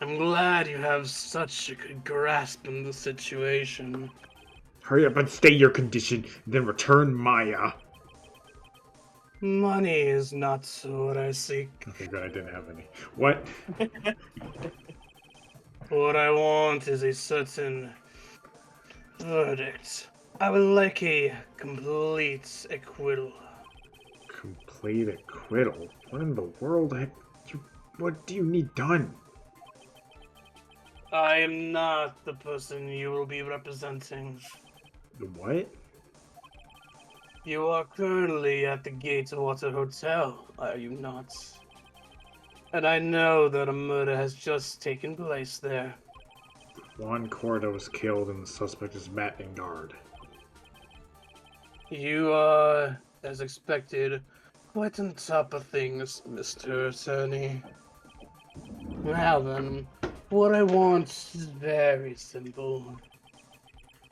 I'm glad you have such a good grasp on the situation. Hurry up and state your condition, then return Maya. Money is not what I seek. Okay, good, I didn't have any. What? What I want is a certain verdict. I would like a complete acquittal. Complete acquittal? What in the world? What do you need done? I am not the person you will be representing. The what? You are currently at the Gatewater Hotel, are you not? And I know that a murder has just taken place there. Juan Corda was killed and the suspect is Matt Engard. You are, as expected, quite on top of things, Mr. Attorney. Now then, what I want is very simple.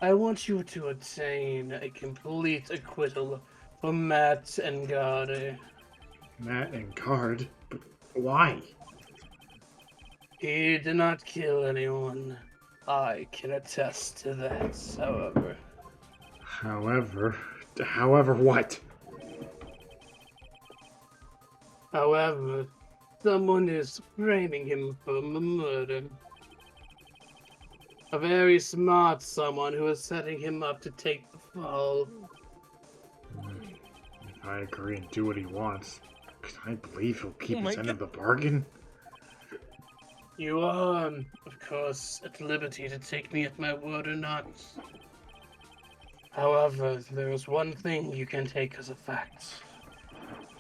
I want you to attain a complete acquittal for Matt Engard. Matt Engard? But why? He did not kill anyone. I can attest to that, however. However what? However, someone is framing him for murder. A very smart someone who is setting him up to take the fall. If I agree and do what he wants, can I believe he'll keep Oh my his end of the bargain? You are, of course, at liberty to take me at my word or not. However, there is one thing you can take as a fact.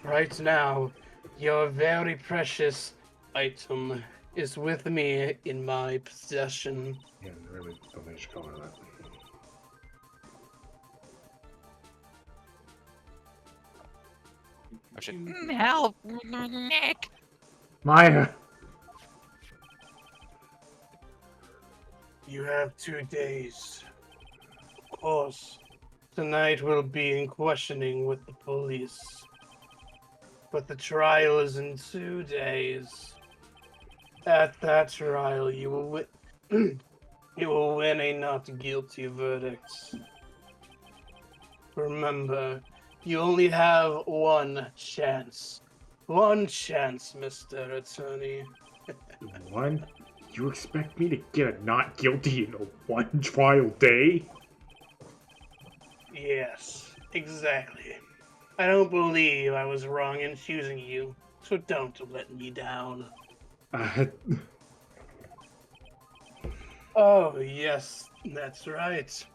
Right now, your very precious item is with me in my possession. Yeah, really don't think you should call her that. Oh shit. Help, Nick! Maya! You have 2 days course, tonight we'll be in questioning with the police. But the trial is in 2 days. At that trial, you will you will win a not guilty verdict. Remember, you only have one chance. One chance, Mr. Attorney. One? You expect me to get a not guilty in a one trial day? Yes, exactly. I don't believe I was wrong in choosing you, so don't let me down. Uh, Oh, yes, that's right.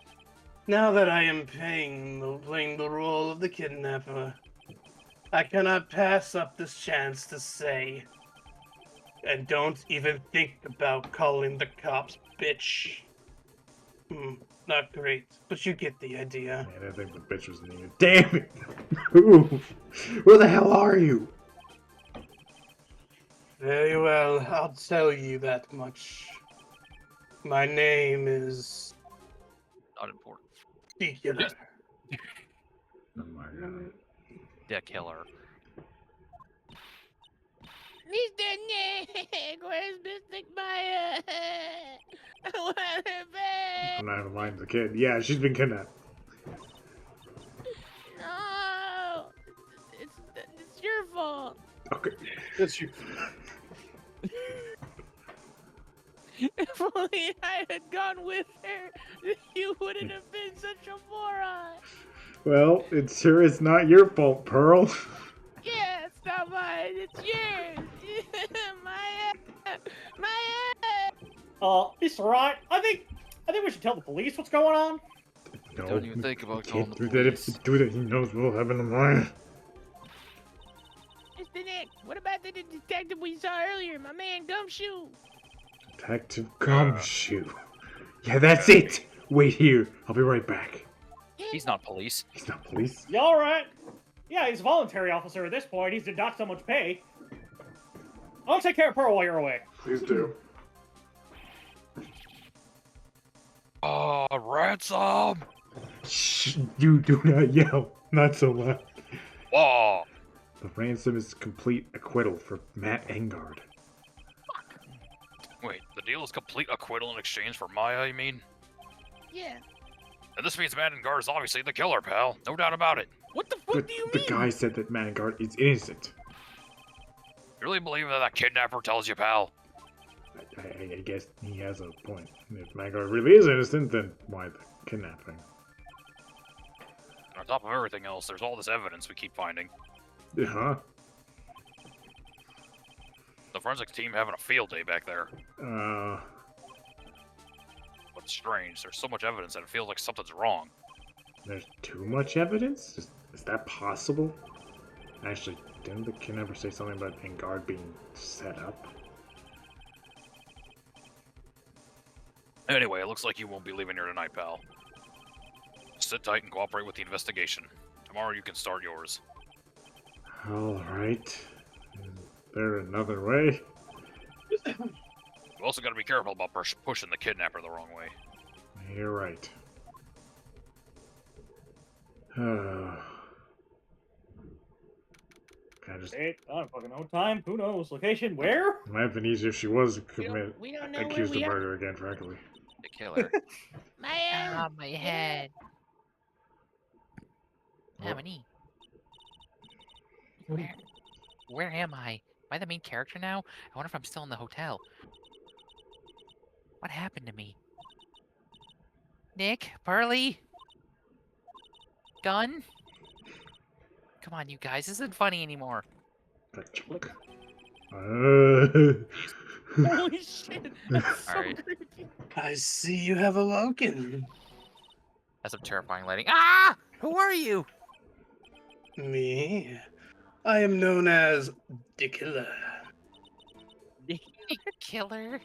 Now that I am playing the role of the kidnapper, I cannot pass up this chance to say, and don't even think about calling the cops bitch. Not great, but you get the idea. man, I think the bitch was needed. Damn it! Ooh, where the hell are you? Very well, I'll tell you that much. My name is Not important. the Killer. Oh my god. The killer. Mr. Nick, where's Mr. Maya? I want her back. I'm not even lying to the kid. Yeah, she's been kidnapped. No, it's your fault. Okay. That's you. If only I had gone with her, you wouldn't have been such a moron. Well, it sure is not your fault, Pearl. Yeah, it's not mine. It's yours. My Mr. Wright, I think we should tell the police what's going on. No, Don't even think about calling can't the do that. If we police. do that, he knows we'll have in the mind. Mr. Nick, what about the detective we saw earlier, my man Gumshoe? Detective Gumshoe. Yeah, that's it. Wait here. I'll be right back. He's not police. He's not police. You all right? Yeah, he's a voluntary officer at this point. He's deduct so much pay. I'll take care of Pearl while you're away. Please do. Ransom! Shh, you do not yell. Not so loud. Whoa! The ransom is complete acquittal for Matt Engard. Wait, the deal is complete acquittal in exchange for Maya, you mean? Yeah. And this means Matt Engard is obviously the killer, pal. No doubt about it. What the fuck do you The mean? guy said that Matt Engard is innocent. You really believe that kidnapper tells you, pal? I guess he has a point. If Matt Engard really is innocent, then why the kidnapping? And on top of everything else, there's all this evidence we keep finding. Huh? The forensics team having a field day back there. But it's strange, there's so much evidence that it feels like something's wrong. There's too much evidence? Is that possible? Actually, didn't the kidnapper say something about Engard being set up? Anyway, it looks like you won't be leaving here tonight, pal. Sit tight and cooperate with the investigation. Tomorrow you can start yours. Alright. Is there another way? You also gotta be careful about pushing the kidnapper the wrong way. You're right. Can I just... I don't fucking know. Time? Who knows? Location? Where? It might have been easier if she was We don't know where accused of we are. murder again, frankly. The killer. Maya! My head. What? Amity. Where am I? Am I the main character now? I wonder if I'm still in the hotel. What happened to me? Nick? Pearly? Gun? Come on, you guys. This isn't funny anymore. That chunk. Holy shit! That's so Alright. creepy. I see you have awoken. That's some terrifying lighting. Ah! Who are you? Me? I am known as the Killer. Killer?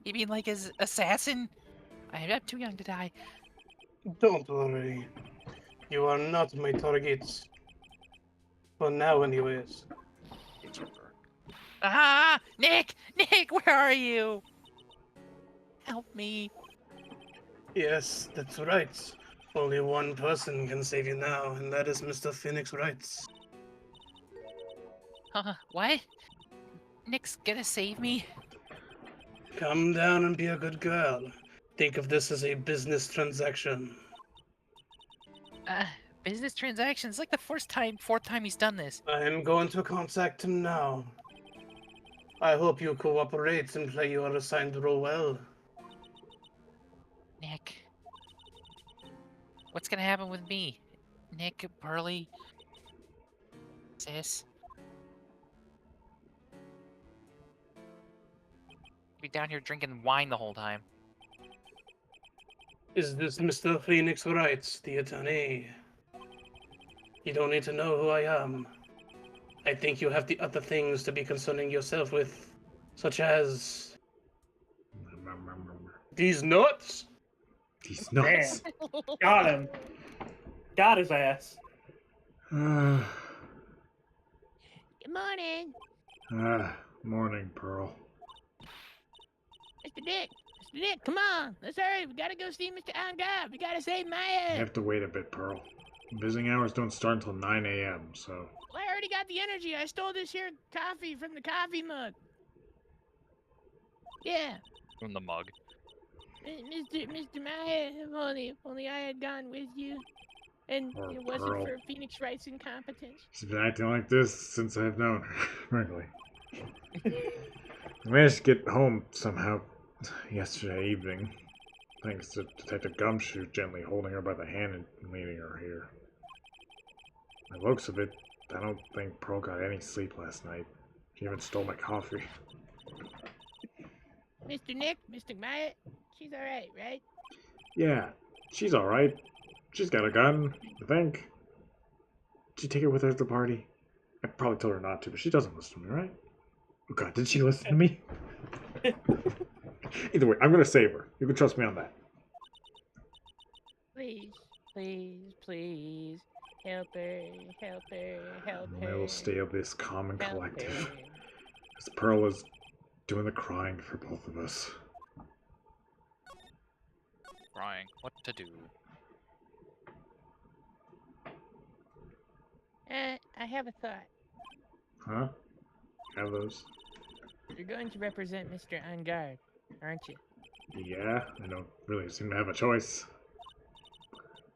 You mean like his assassin? I'm too young to die. Don't worry. You are not my target. For now, anyways. Ah! Nick! Nick, where are you? Help me. Yes, that's right. Only one person can save you now, and that is Mr. Phoenix Wrights. What? Nick's gonna save me? Calm down and be a good girl. Think of this as a business transaction. Business transactions? Like the fourth time he's done this. I am going to contact him now. I hope you cooperate and play your assigned role well. Nick. What's gonna happen with me? Nick, Pearly, Sis. Be down here drinking wine the whole time. Is this Mr. Phoenix Wrights, the attorney? You don't need to know who I am. I think you have the other things to be concerning yourself with, such as these nuts. These nuts. Got him. Got his ass. Good morning, Morning, Pearl. Mr. Nick. Mr. Nick, come on. Let's hurry. We gotta go see Mr. Angab. We gotta save You Maya. have to wait a bit, Pearl. Visiting hours don't start until 9 a.m., so... Well, I already got the energy. I stole this here coffee from the coffee mug. Yeah. From the mug. Mr. Maya, if only I had gone with you. And Poor it wasn't Pearl. for Phoenix Wright's incompetence. She's been acting like this since I've known her, frankly. I managed to get home somehow yesterday evening, thanks to Detective Gumshoe gently holding her by the hand and leading her here. By the looks of it, I don't think Pearl got any sleep last night. She even stole my coffee. Mr. Nick, Mr. Maya, she's alright, right? Yeah, she's alright. She's got a gun, I think. Did you take her with her to the party? I probably told her not to, but she doesn't listen to me, right? Oh god, did she listen to me? Either way, I'm gonna save her. You can trust me on that. Please, please, please. Help her, help her, help I her. will stay of this calm and help collective. her. As Pearl is doing the crying for both of us. Crying. What to do? I have a thought. Huh? Have those? You're going to represent Mr. Angard, aren't you? Yeah, I don't really seem to have a choice.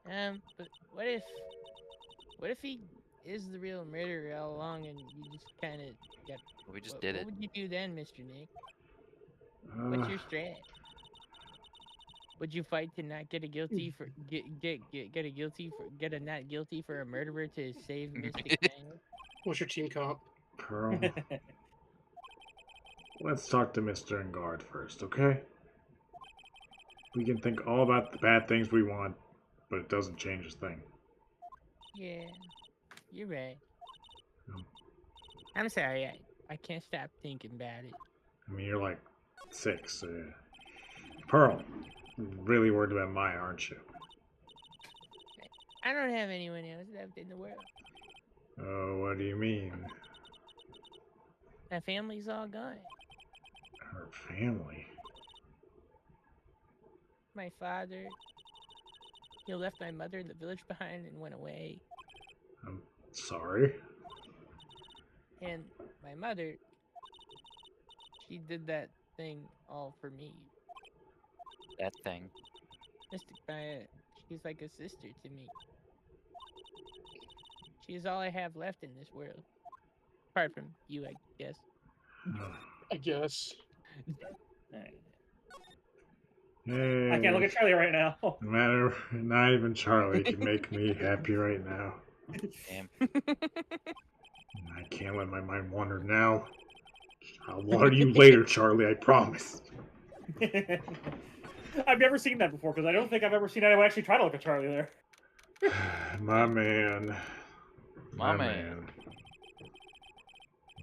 But what if he is the real murderer all along and you just kind of got... We just did it. What would you do then, Mr. Nick? What's your strat? Would you fight to not get a guilty for get a not guilty for a murderer to save Mystic Man? What's your team comp? Pearl, let's talk to Mr. Engard first, okay? We can think all about the bad things we want, but it doesn't change a thing. Yeah, you're right. No. I'm sorry, I can't stop thinking about it. I mean, you're like 6, so yeah. Pearl, you're really worried about Maya, aren't you? I don't have anyone else left in the world. Oh, what do you mean? My family's all gone. Her family? My father, he left my mother in the village behind and went away. I'm sorry. And my mother, she did that thing all for me. That thing. Mystic Maya, she's like a sister to me. She's all I have left in this world. Apart from you, I guess. I guess. Hey, I can't look at Charlie right now. no matter, not even Charlie can make me happy right now. Damn. I can't let my mind wander now. I'll water you later, Charlie, I promise. I've never seen that before, because I don't think I've ever seen anyone actually try to look at Charlie there. My man. My man.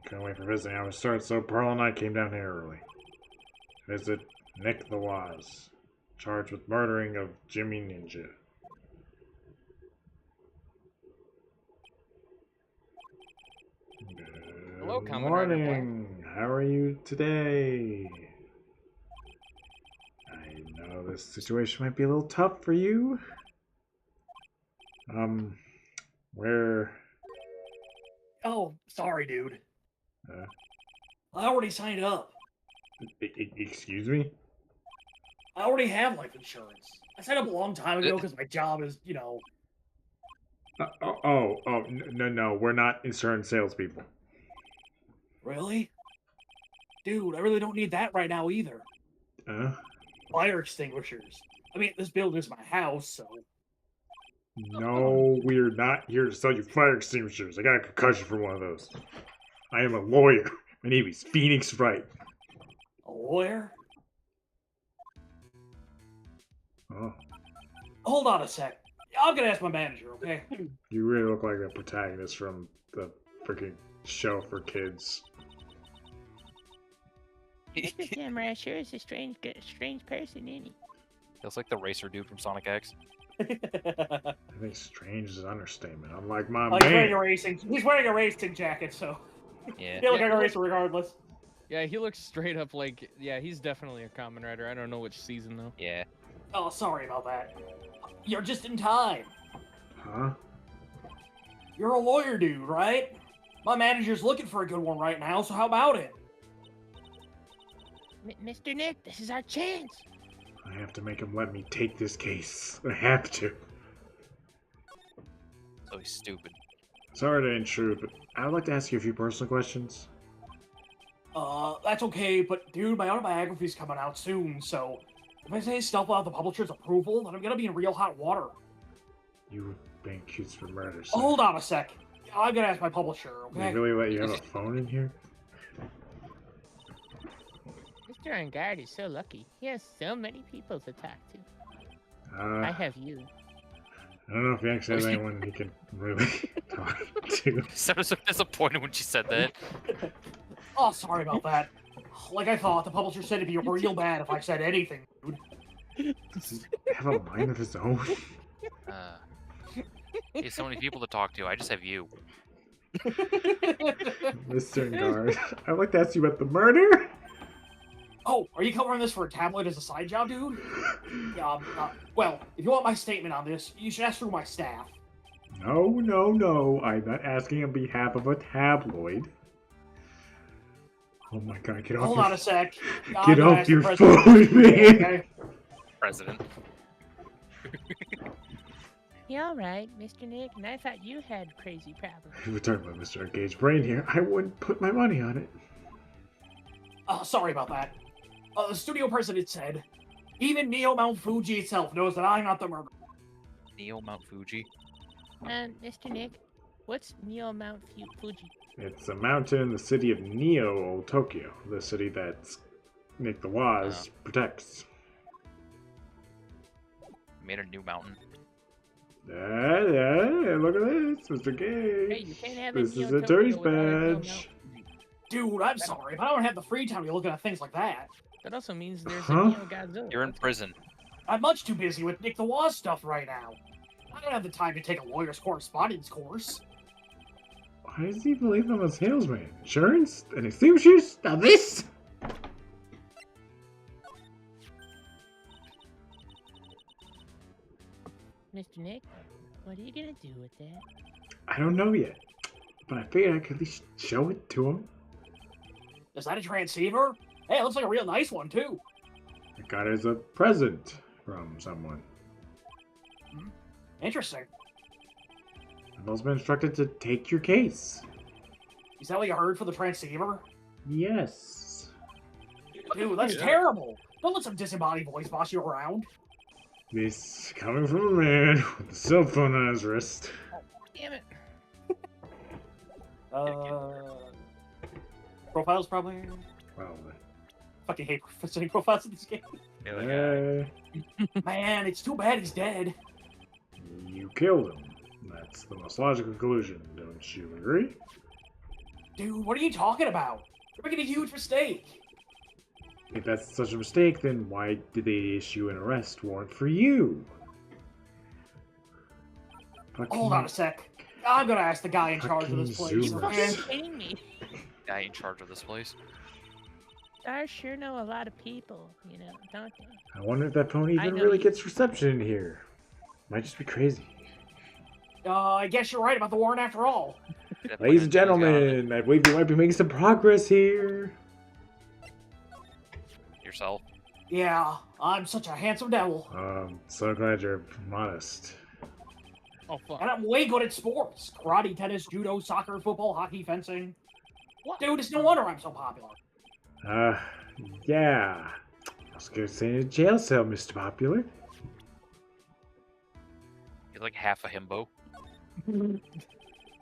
Can't wait for visiting hours to start, so Pearl and I came down here early. Visit Nick the Woz, charged with murdering of Jimmy Ninja. Hello, Good Commodore Nick. morning. How are you today? I know this situation might be a little tough for you. Where? Oh, sorry, dude. Uh, I already signed up. Excuse me? I already have life insurance. I signed up a long time ago because my job is, you know. No, we're not insurance salespeople. Really? Dude, I really don't need that right now either. Fire extinguishers. I mean, this building is my house, so. No, we're not here to sell you fire extinguishers. I got a concussion from one of those. I am a lawyer. My name is Phoenix Wright. A lawyer? Oh, Hold on a sec. I'm gonna ask my manager, okay? you really look like the protagonist from the freaking show for kids. Mr. Samaria sure is a strange person, isn't he? Feels like the racer dude from Sonic X. I think strange is an understatement. I'm like, my He's wearing man. he's wearing a racing jacket, so. Yeah. He'll look Yeah, like a racer regardless. Yeah, he looks straight up like, yeah, he's definitely a Kamen Rider. I don't know which season though. Yeah. Oh, sorry about that. You're just in time. Huh? You're a lawyer dude, right? My manager's looking for a good one right now, so how about it? Mr. Nick, this is our chance. I have to make him let me take this case. I have to. So he's stupid. Sorry to intrude, but I would like to ask you a few personal questions. That's okay, but dude, my autobiography's coming out soon, so if I say stuff without the publisher's approval, then I'm gonna be in real hot water. You've been accused for murder, so Hold on a sec. I'm gonna ask my publisher, they okay? really let you have a phone in here? Mr. Angard is so lucky. He has so many people to talk to. I I have you. don't know if he actually has anyone he can really talk to. So I was so disappointed when she said that. Oh, sorry about that. Like I thought, the publisher said it'd be real bad if I said anything, dude. Does he have a mind of his own? He has so many people to talk to. I just have you. Mr. Guard, I'd like to ask you about the murder. Oh, are you covering this for a tabloid as a side job, dude? Well, if you want my statement on this, you should ask through my staff. No. I'm not asking on behalf of a tabloid. Oh my god, get off Hold your on a sec. Get off your phone, man! Okay? President. You all right, Mr. Nick? And I thought you had crazy problems. If we're talking about Mr. Engaged Brain here, I wouldn't put my money on it. Sorry about that. The studio president said, even Neo Mount Fuji itself knows that I'm not the murderer. Neo Mount Fuji. Mr. Nick, what's Neo Mount Fuji? It's a mountain in the city of Neo, Tokyo, the city that Nick the Woz protects. Made a new mountain. Yeah, look at this, Mr. Hey, Gage. you can't have This Neo is a Tokyo tourist without a Neo badge. Mount. Dude, I'm sorry, but I don't have the free time to be looking at things like that. That also means there's Huh? a Neo Godzilla. You're in prison. I'm much too busy with Nick the Woz stuff right now. I don't have the time to take a lawyer's correspondence course. Why does he believe I'm a salesman? Insurance? And extinguishers? Now this? Mr. Nick, what are you gonna do with that? I don't know yet. But I figured I could at least show it to him. Is that a transceiver? Hey, it looks like a real nice one, too. I got it as a present from someone. Interesting. I've also been instructed to take your case. Is that what you heard for the transceiver? Yes. Dude, that's terrible. Don't let some disembodied voice boss you around. This coming from a man with a cell phone on his wrist. Damn it. Profiles probably. Probably. Fucking hate setting profiles in this game. Yeah, Man, it's too bad he's dead. You killed him. That's the most logical conclusion, don't you agree? Dude, what are you talking about? You're making a huge mistake. If that's such a mistake, then why did they issue an arrest warrant for you? Hold on a sec. I'm gonna ask the guy in charge of this Fucking place. Zoomers. Okay? You're kidding me. Guy in charge of this place. Stars sure know a lot of people, you know, don't they? I wonder if that phone even know really you- gets reception in here. Might just be crazy. I guess you're right about the warrant after all. Should have put Ladies it and in the gun. gentlemen, I believe we might be making some progress here. Yourself. Yeah, I'm such a handsome devil. So glad you're modest. Oh fuck. And I'm way good at sports. Karate, tennis, judo, soccer, football, hockey, fencing. What? Dude, it's no wonder I'm so popular. Yeah. I was gonna say a jail cell, Mr. Popular. You're like half a himbo.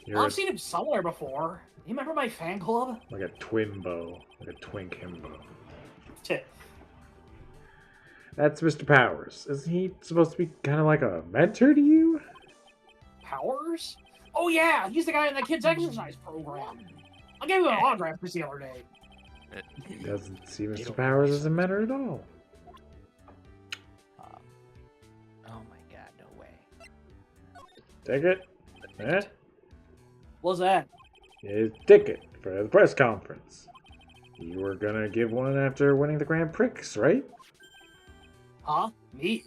You're I've seen him somewhere before. You remember my fan club? like a twinbo, like a twink himbo. That's Mr. Powers. Isn't he supposed to be kind of like a mentor to you? Powers? Oh yeah, he's the guy in the kids' exercise program. I gave him an autograph just the other day. Doesn't see Mr. Powers as a mentor at all. Oh my god, no way. Take it. Eh? What's that? His ticket for the press conference. You were gonna give one after winning the Grand Prix, right? Huh? Me?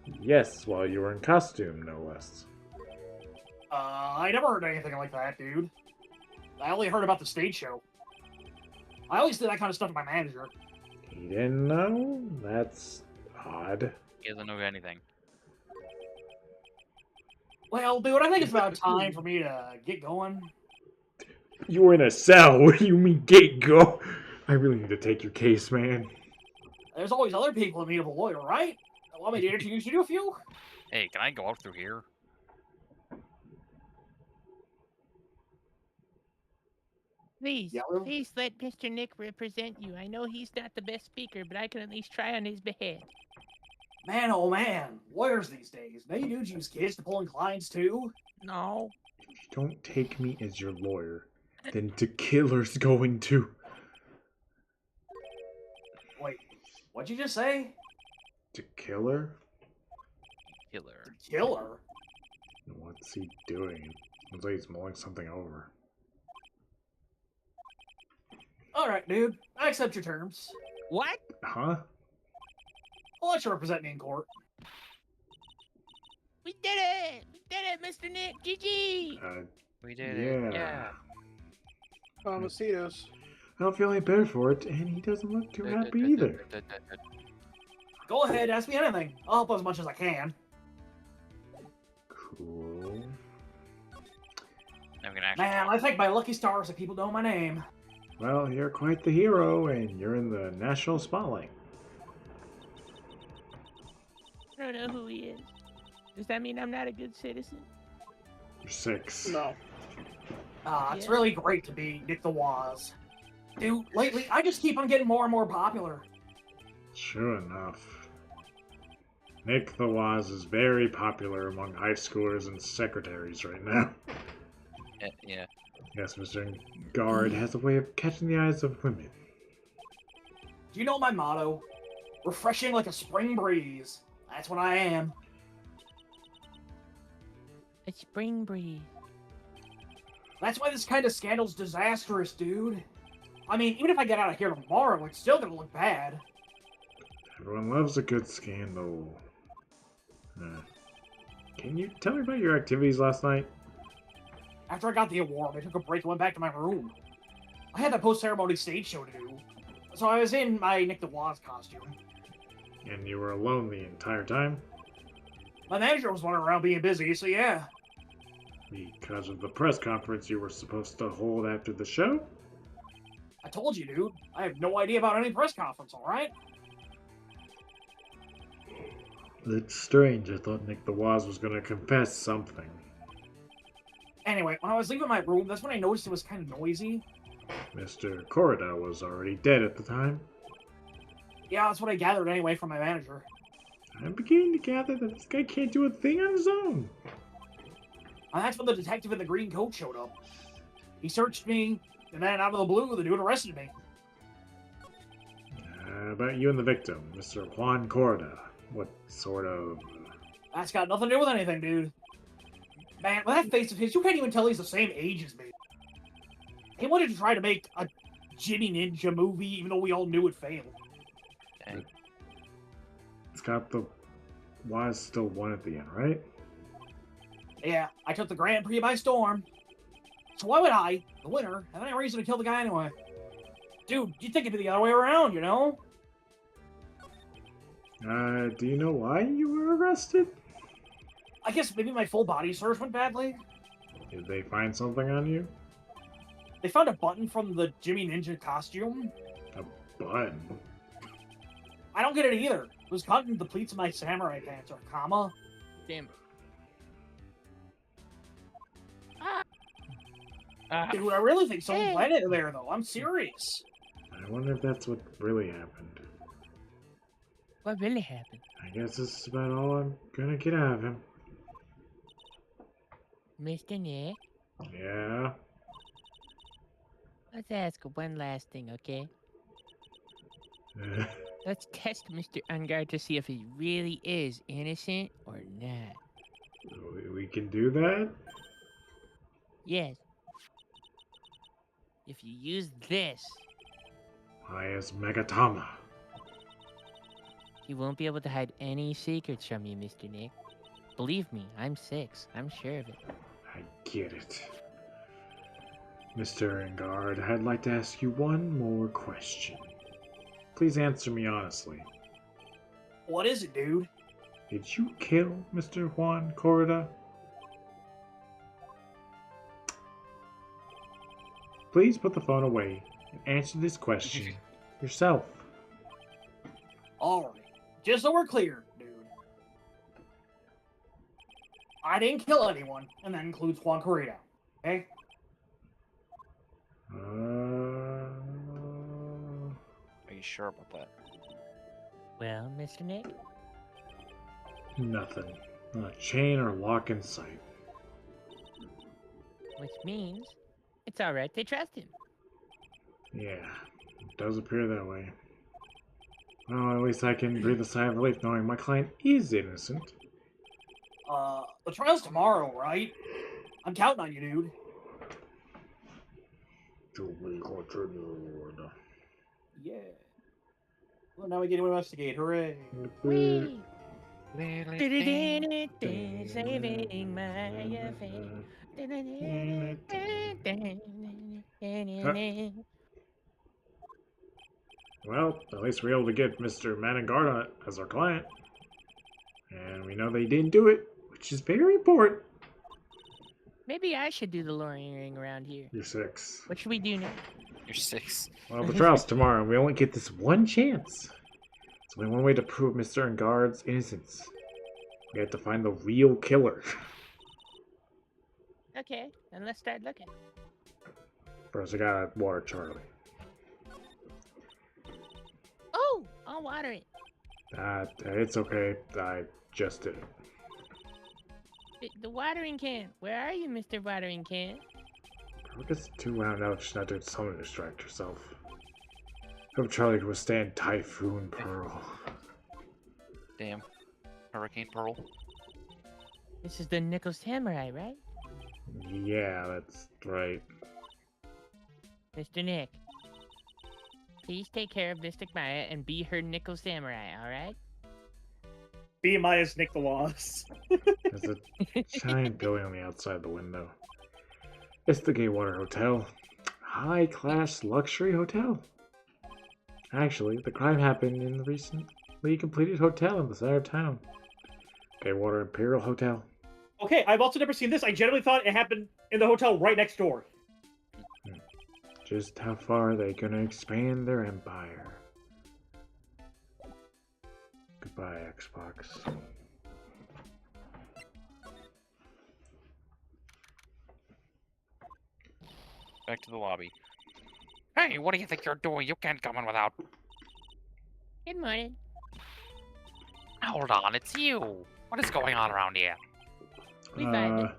Yes, while you were in costume, no less. I never heard anything like that, dude. I only heard about the stage show. I always did that kind of stuff to my manager. He didn't know? That's odd. He doesn't know anything. Well, dude, I think it's about time for me to get going. You were in a cell. What do you mean, get go? I really need to take your case, man. There's always other people in need of a lawyer, right? Want me to introduce you to a few? Hey, can I go out through here? Please, Yeah, well- please let Mr. Nick represent you. I know he's not the best speaker, but I can at least try on his behalf. Man, oh man, lawyers these days. They dudes use kids to pull in clients too. No. Don't take me as your lawyer. Then to killer's going to. Wait, what'd you just say? To killer? Killer. Killer? What's he doing? Looks like he's mulling something over. Alright, dude. I accept your terms. What? Huh? I'll let you represent me in court. We did it! We did it, Mr. Nick! GG! We did it. Yeah. Yeah. Mamacitos. I don't feel any better for it, and he doesn't look too happy either. Go ahead, ask me anything. I'll help as much as I can. Cool. I'm gonna actually. Man, I thank my lucky stars that people know my name. Well, you're quite the hero, and you're in the national spotlight. I don't know who he is. Does that mean I'm not a good citizen? You're 6. No. It's Yeah. really great to be Nick the Woz. Dude, lately, I just keep on getting more and more popular. Sure enough. Nick the Woz is very popular among high schoolers and secretaries right now. Yeah. Yes, Mr. Guard has a way of catching the eyes of women. Do you know my motto? Refreshing like a spring breeze. That's what I am. A spring breeze. That's why this kind of scandal's disastrous, dude. I mean, even if I get out of here tomorrow, it's still gonna look bad. Everyone loves a good scandal. Can you tell me about your activities last night? After I got the award, I took a break and went back to my room. I had that post-ceremony stage show to do, so I was in my Nick the Woz costume. And you were alone the entire time? My manager was wandering around being busy, so yeah. Because of the press conference you were supposed to hold after the show? I told you, dude. I have no idea about any press conference, alright? It's strange. I thought Nick the Woz was gonna confess something. Anyway, when I was leaving my room, that's when I noticed it was kind of noisy. Mr. Corrida was already dead at the time. Yeah, that's what I gathered anyway from my manager. I'm beginning to gather that this guy can't do a thing on his own. And that's when the detective in the green coat showed up. He searched me, and then out of the blue, the dude arrested me. About you and the victim, Mr. Juan Corrida. What sort of... That's got nothing to do with anything, dude. Man, with that face of his, you can't even tell he's the same age as me. He wanted to try to make a Jimmy Ninja movie, even though we all knew it failed. Dang. Scott the Woz still won at the end, right? Yeah, I took the Grand Prix by storm. So why would I, the winner, have any reason to kill the guy anyway? Dude, you'd think it'd be the other way around, you know? Do you know why you were arrested? I guess maybe my full body search went badly. Did they find something on you? They found a button from the Jimmy Ninja costume. A button? I don't get it either. It was cut into the pleats of my samurai pants, or comma. Damn. Dude, I really think someone planted it there, though. I'm serious. I wonder if that's what really happened. What really happened? I guess this is about all I'm gonna get out of him. Mr. Nick, Yeah? let's ask one last thing, okay? Let's test Mr. Ungard to see if he really is innocent or not. We can do that? Yes. If you use this, Why is Megatama? he won't be able to hide any secrets from you, Mr. Nick. Believe me, I'm 6. I'm sure of it. I get it. Mr. Engard, I'd like to ask you one more question. Please answer me honestly. What is it, dude? Did you kill Mr. Juan Corrida? Please put the phone away and answer this question yourself. Alright. Just so we're clear, dude. I didn't kill anyone, and that includes Juan Corrida. Okay? Are you sure about that? Well, Mr. Nick, Nothing. Not a chain or lock in sight. which means it's alright to trust him. Yeah, it does appear that way. Well, at least I can breathe a sigh of relief knowing my client is innocent. The trial's tomorrow, right? I'm counting on you, dude. To be continued. Yeah. Well, now we get to investigate. Hooray. Whee! Saving my affair. Well, at least we're able to get Mr. Manangard as our client. And we know they didn't do it, which is very important. Maybe I should do the luring around here. You're 6. What should we do now? You're 6. Well, the trial's tomorrow, and we only get this one chance. It's only one way to prove Mr. Engard's innocence. We have to find the real killer. Okay, then let's start looking. First, I gotta water Charlie. Oh, I'll water it. It's okay. I just did it. The watering can. Where are you, Mr. Watering Can? I guess too wound out. She's not doing something to distract herself. Hope Charlie can withstand Typhoon Pearl. Damn. Hurricane Pearl. This is the Nickel Samurai, right? Yeah, that's right. Mr. Nick, please take care of Mystic Maya and be her Nickel Samurai, alright? Be Maya's Nick the Woz. There's a giant building on the outside the window. It's the Gatewaters Hotel. High-class luxury hotel. Actually, the crime happened in the recently completed hotel in the center of town. Gatewaters Imperial Hotel. Okay, I've also never seen this. I genuinely thought it happened in the hotel right next door. Just how far are they gonna expand their empire? Goodbye, Xbox. Back to the lobby. Hey, what do you think you're doing? You can't come in without... Good morning. Hold on, it's you. What is going on around here? We find it.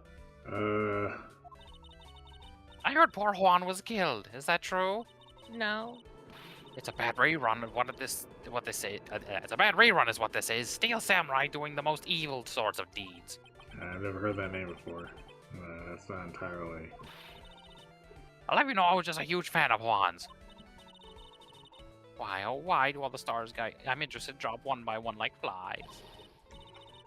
I heard poor Juan was killed. Is that true? No. It's a bad rerun of what they say. It's a bad rerun is what this is. Steel samurai doing the most evil sorts of deeds. I've never heard that name before. That's not entirely... I'll let you know I was just a huge fan of Juan's. Why, oh why do all the stars I'm interested drop one by one like flies?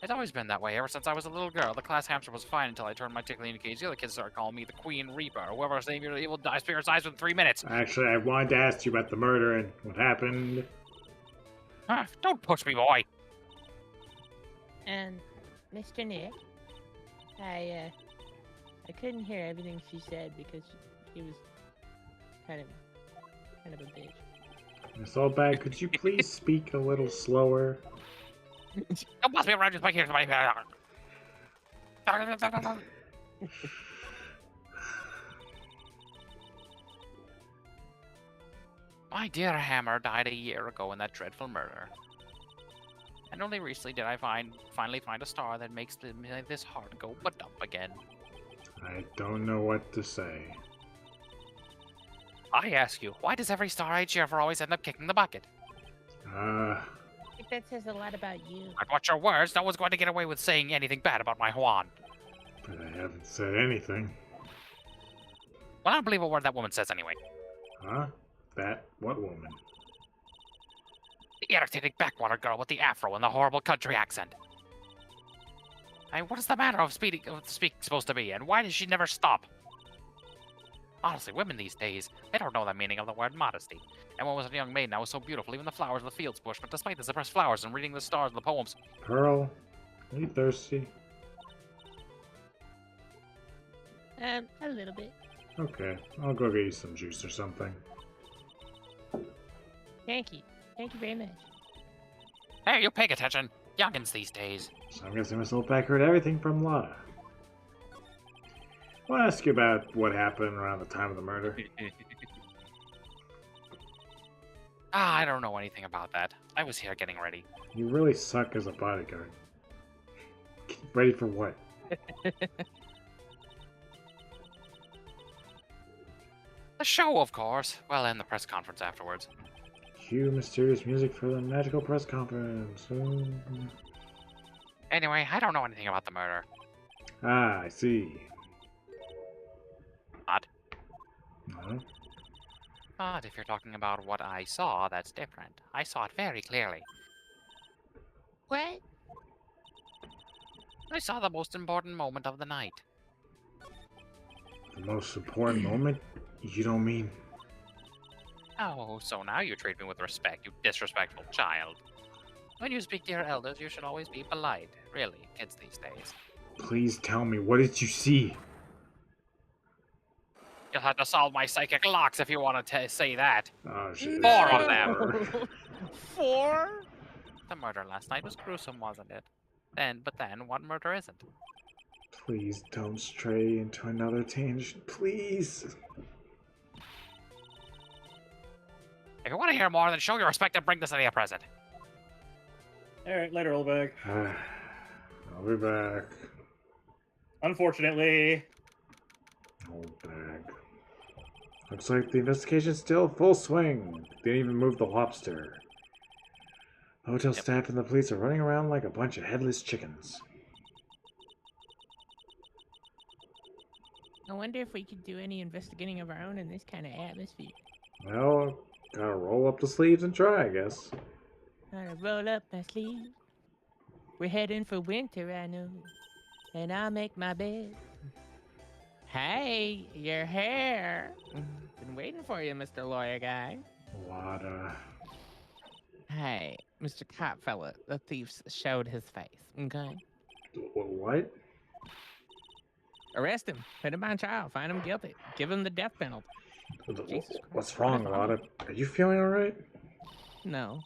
It's always been that way ever since I was a little girl. The class hamster was fine until I turned my tickling into cage. The other kids started calling me the Queen Reaper. Whoever's name your evil spirits dies within 3 minutes. Actually, I wanted to ask you about the murder and what happened. Don't push me, boy. Mr. Nick, I couldn't hear everything she said because she was kind of a bitch. Miss Oldbag, could you please speak a little slower? Don't bust me around just by here. My dear Hammer died a year ago in that dreadful murder. And only recently did I finally find a star that makes this heart go ba-dump again. I don't know what to say. I ask you, why does every star I cheer for always end up kicking the bucket? I think that says a lot about you. I'd watch your words. No one's going to get away with saying anything bad about my Juan. But I haven't said anything. Well, I don't believe a word that woman says anyway. Huh? What woman? The irritating backwater girl with the afro and the horrible country accent. What is the matter of speaking supposed to be, and why does she never stop? Honestly, women these days, they don't know the meaning of the word modesty. And when I was a young maiden, I was so beautiful, even the flowers of the fields bush. But despite the suppressed flowers and reading the stars of the poems... Pearl, are you thirsty? A little bit. Okay, I'll go get you some juice or something. Thank you. Thank you very much. Hey, you pay attention. Youngins these days. So I'm guessing Miss Oldback heard everything from Lotta. I want to ask you about what happened around the time of the murder. I don't know anything about that. I was here getting ready. You really suck as a bodyguard. Ready for what? The show, of course. Well, and the press conference afterwards. Cue mysterious music for the magical press conference. Anyway, I don't know anything about the murder. Ah, I see. What? No? But if you're talking about what I saw, that's different. I saw it very clearly. What? I saw the most important moment of the night. The most important moment? You don't mean... Oh, so now you treat me with respect, you disrespectful child. When you speak to your elders, you should always be polite. Really, kids these days. Please tell me, what did you see? You'll have to solve my psychic locks if you want to say that. Oh, shit. 4 of them. 4? The murder last night was gruesome, wasn't it? But then, what murder isn't? Please don't stray into another tangent, please. If you want to hear more, then show your respect and bring this lady a present. Alright, later, old bag. I'll be back. Unfortunately. Old bag. Looks like the investigation's still full swing. They didn't even move the lobster. The hotel staff and the police are running around like a bunch of headless chickens. I wonder if we could do any investigating of our own in this kind of atmosphere. Well, gotta roll up the sleeves and try, I guess. Gotta roll up my sleeves. We're heading for winter, I know. And I'll make my bed. Hey, your hair. Been waiting for you, Mr. Lawyer Guy. Lotta. Hey, Mr. Cop fella, the thief showed his face, okay? What? Arrest him, put him on trial, find him guilty, give him the death penalty. Jesus What's Christ, wrong, what if I'm- Lotta? Are you feeling alright? No.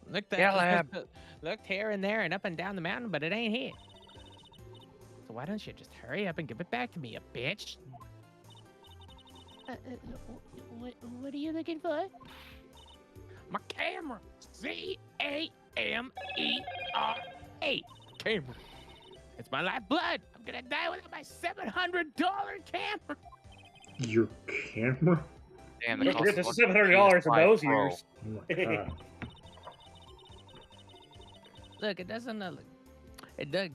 Looked looked here and there and up and down the mountain, but it ain't here. So why don't you just hurry up and give it back to me, you bitch? What are you looking for? My camera. Camera. Camera. It's my lifeblood. I'm gonna die without my $700 camera. Your camera? Damn, Don't forget the $700 in those years. Oh my god. Look, it doesn't look.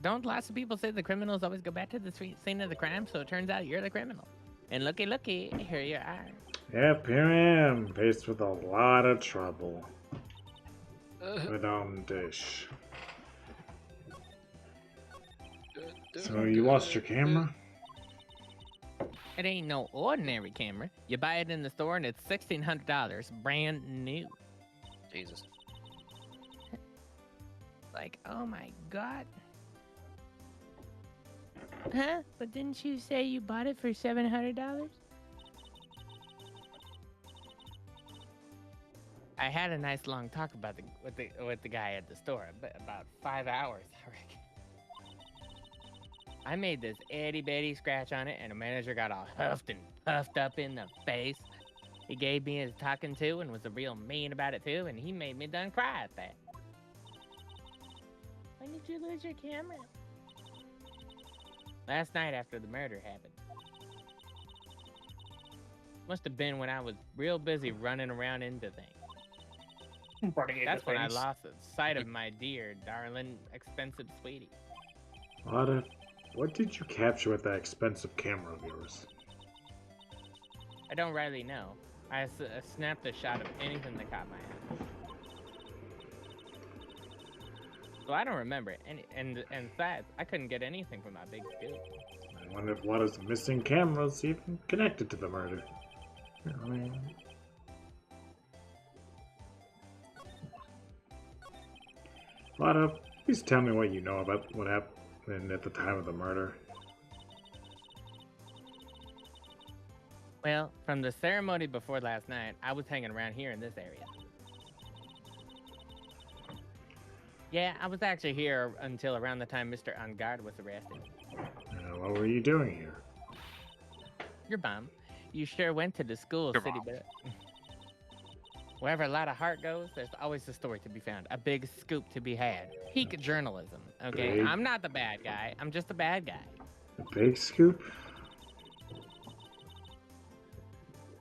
Don't lots of people say the criminals always go back to the scene of the crime, so it turns out you're the criminal. And looky, here you are. Yep, here I am, faced with a lot of trouble. But dish. So you lost your camera? It ain't no ordinary camera. You buy it in the store and it's $1,600, brand new. Jesus. Like, oh my god. Huh? But didn't you say you bought it for $700? I had a nice long talk about with the guy at the store, about 5 hours, I reckon. I made this itty bitty scratch on it, and the manager got all huffed and puffed up in the face. He gave me his talking to and was a real mean about it too, and he made me done cry at that. When did you lose your camera? Last night after the murder happened. Must have been when I was real busy running around into things. That's when I lost the sight of my dear, darling, expensive sweetie. What did you capture with that expensive camera of yours? I don't really know. I snapped a shot of anything that caught my eye. So I don't remember it. And besides, I couldn't get anything from my big scoop. I wonder if one of the missing cameras even connected to the murder. I mean... please tell me what you know about what happened at the time of the murder. Well, from the ceremony before last night, I was hanging around here in this area. Yeah, I was actually here until around the time Mr. On Guard was arrested. What were you doing here? Your bum. You sure went to the school, Your city, mom. but wherever a lot of heart goes, there's always a story to be found, a big scoop to be had. Peak journalism, okay? Big- I'm not the bad guy. I'm just a bad guy. The big scoop?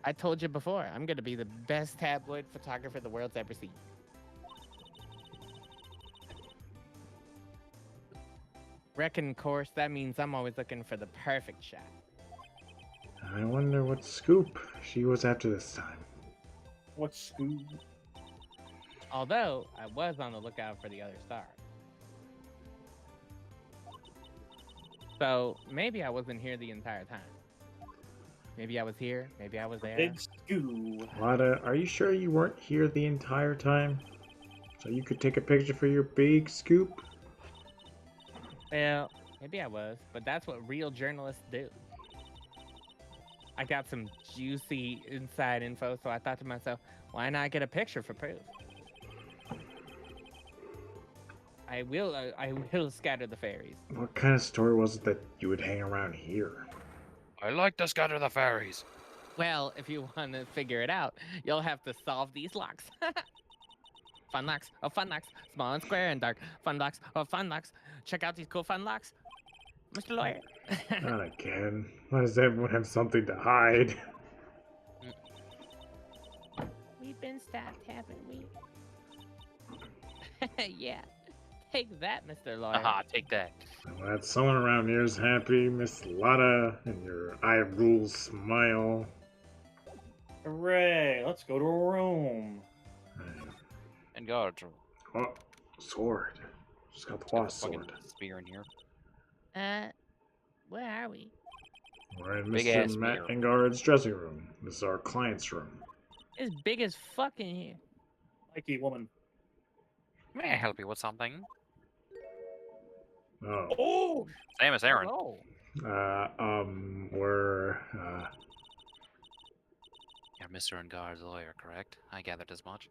I told you before, I'm gonna be the best tabloid photographer the world's ever seen. Reckon course, that means I'm always looking for the perfect shot. I wonder what scoop she was after this time. What scoop? Although, I was on the lookout for the other star. So, maybe I wasn't here the entire time. Maybe I was here, maybe I was there. Big scoop. Lada, are you sure you weren't here the entire time? So you could take a picture for your big scoop? Well, maybe I was, but that's what real journalists do. I got some juicy inside info, so I thought to myself, why not get a picture for proof? I will scatter the fairies. What kind of story was it that you would hang around here? I like to scatter the fairies. Well, if you want to figure it out, you'll have to solve these locks. Fun locks, oh fun locks, small and square and dark. Fun locks, oh fun locks. Check out these cool fun locks. Mr. Lawyer. Not again. Why does everyone have something to hide? We've been stopped, haven't we? Yeah. Take that, Mr. Lawyer. Haha, take that. I'm glad someone around here is happy, Miss Lada, and your eye rules smile. Hooray! Let's go to a room. And God, Oh, sword. Scott the Woz sword. spear in here. Where are we? We're in Big Mr. ass Matt mirror. Engard's dressing room. This is our client's room. It's big as fuck in here. Mikey woman. May I help you with something? Oh. Oh! Same as Aaron. Oh. We're, You're Mr. Engard's lawyer, correct? I gathered as much.